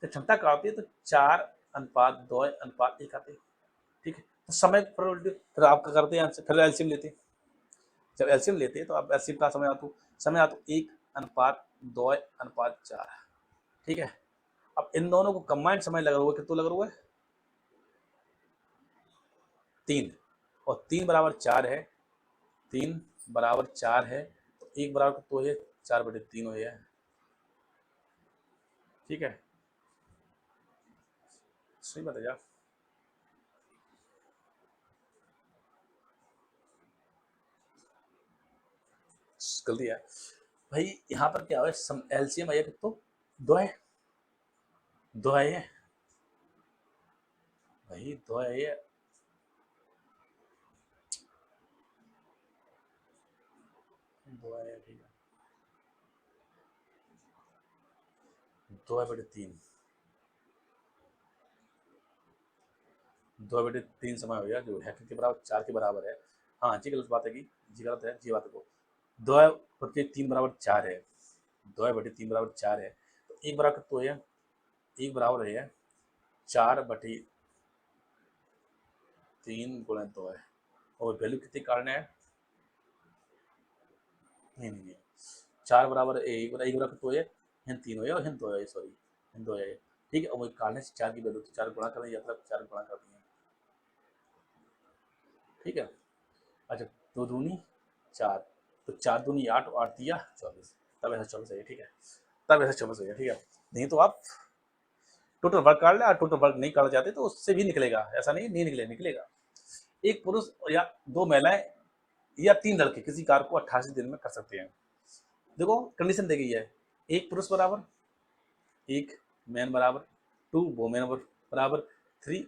Speaker 1: तो क्षमता क्या होती है, तो 4:2:1 आती है, ठीक है। तो समय प्रोबेबिलिटी फिर आपका करते हैं आंसर, फिर एलसीएम लेते हैं। जब एलसीएम लेते हैं तो आप एलसीएम का समय आता 1:2:4, ठीक है। अब इन दोनों को कंबाइंड समय लगा हुआ है, कितना लगा हुआ है, 3, और 3 बराबर 4 है, 3 बराबर 4 है, तो 1 बराबर तो है 4/3 हो गया, ठीक है। सही बात है यार, गलती है भाई। यहाँ पर क्या है, एलसीएम आया कितना, 2 है, 2 है ये भाई, 2 है ये, 2 है, ठीक है, 2/3, 2/3 समय हो गया, जो है के बराबर 4 के बराबर है। हाँ जी, गलत बात है कि जी, गलत है जी बात को, 2/3 बराबर 4 है, 2/3 बराबर 4 है, तो एक बराबर तो है, एक बराबर है 4/3 गुणा 2 है, और वैल्यू कितनी काटना है, नहीं, 4 बराबर एक बराबर तो है, हिंद 3 हो और हिंद 2 है, सॉरी हिंद 2 है, ठीक है। और वही काटने से 4 की वैल्यू, तो 4 गुणा कर दें, मतलब 4 गुणा कर दिए, ठीक है। अच्छा, 2 दूनी 4, तो 4 दूनी 8, 8 दिया 24, तब ऐसा 24 है, ठीक है, तब ऐसा 24 है, ठीक है। नहीं तो आप टोटल वर्क काट ले, टोटल वर्क नहीं काटना चाहते तो उससे भी निकलेगा, ऐसा नहीं निकलेगा। एक पुरुष या 2 महिलाएं या 3 लड़के किसी कार्य को 88 दिन में कर सकते हैं। देखो कंडीशन दी गई है, एक पुरुष बराबर, एक मैन बराबर, 2 वोमेन बराबर, 3,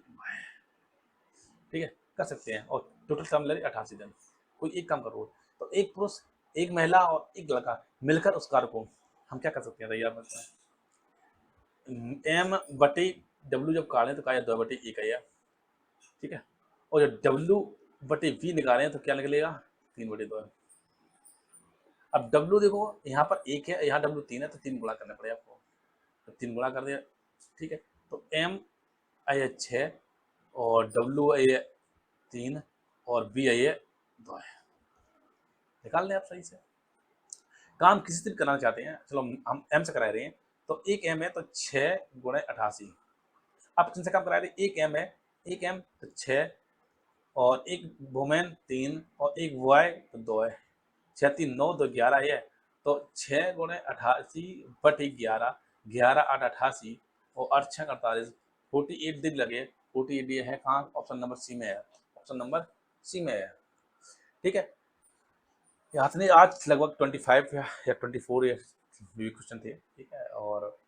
Speaker 1: ठीक है, कर सकते हैं, और टोटल टाइम लगे 88 दिन। कोई एक काम करो, तो एक पुरुष, एक महिला और एक लड़का मिलकर उस कार्य को हम क्या कर सकते हैं, तैयार एम बटे डब्ल्यू जब काटें तो क्या 2/1 है, ठीक है। और जब डब्ल्यू बटे वी निकालें तो क्या निकलेगा, 3/2 है। अब डब्ल्यू देखो यहाँ पर 1 है, यहाँ डब्ल्यू 3 है, तो 3 गुणा करना पड़ेगा आपको, तो 3 गुणा कर दिया, ठीक है। तो एम आई 6 और डब्ल्यू आई 3 और बी आई 2 है, निकाल लें आप सही से। काम किसी से कराना चाहते हैं, चलो हम एम से करा रहे हैं, तो एक एम है तो 6 गुणे 88, आप किनसे काम करा रहे हैं, एक एम है, एक एम तो 6, और एक वुमेन 3 और एक बॉय तो 2 है, 6 3 9 2 11 है, तो 6 गुणे 88 बटे 11, 11 8 88 और 8 6 48, 48 दिन लगे, 48 ये है कहाँ, ऑप्शन नंबर सी में है, ऑप्शन नंबर सी में है, ठीक है। यहाँ से आज लगभग 25 या 24 या क्वेश्चन थे, ठीक है, और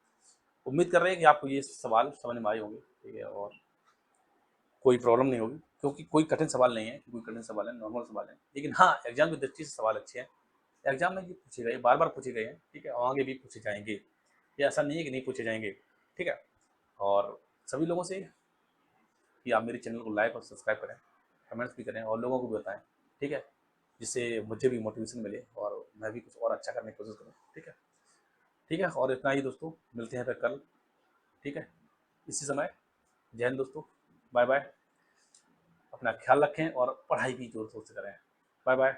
Speaker 1: उम्मीद कर रहे हैं कि आपको ये सवाल समझ में आए होंगे, ठीक है, और कोई प्रॉब्लम नहीं होगी, क्योंकि कोई कठिन सवाल नहीं है, कोई कठिन सवाल है, नॉर्मल सवाल है, लेकिन हाँ एग्जाम की दृष्टि से सवाल अच्छे हैं, एग्जाम में ये पूछे गए, बार बार पूछे गए हैं, ठीक है, और आगे भी पूछे जाएंगे, ये ऐसा नहीं है कि नहीं पूछे जाएंगे, ठीक है। और सभी लोगों से कि आप मेरे चैनल को लाइक और सब्सक्राइब करें, कमेंट्स भी करें और लोगों को भी बताएं, ठीक है, जिससे मुझे भी मोटिवेशन मिले और मैं भी कुछ और अच्छा करने की कोशिश करूँ, ठीक है, ठीक है। और इतना ही दोस्तों, मिलते हैं फिर कल, ठीक है, इसी समय। जय हिंद दोस्तों, बाय बाय, अपना ख्याल रखें और पढ़ाई भी जोर शोर से करें, बाय बाय।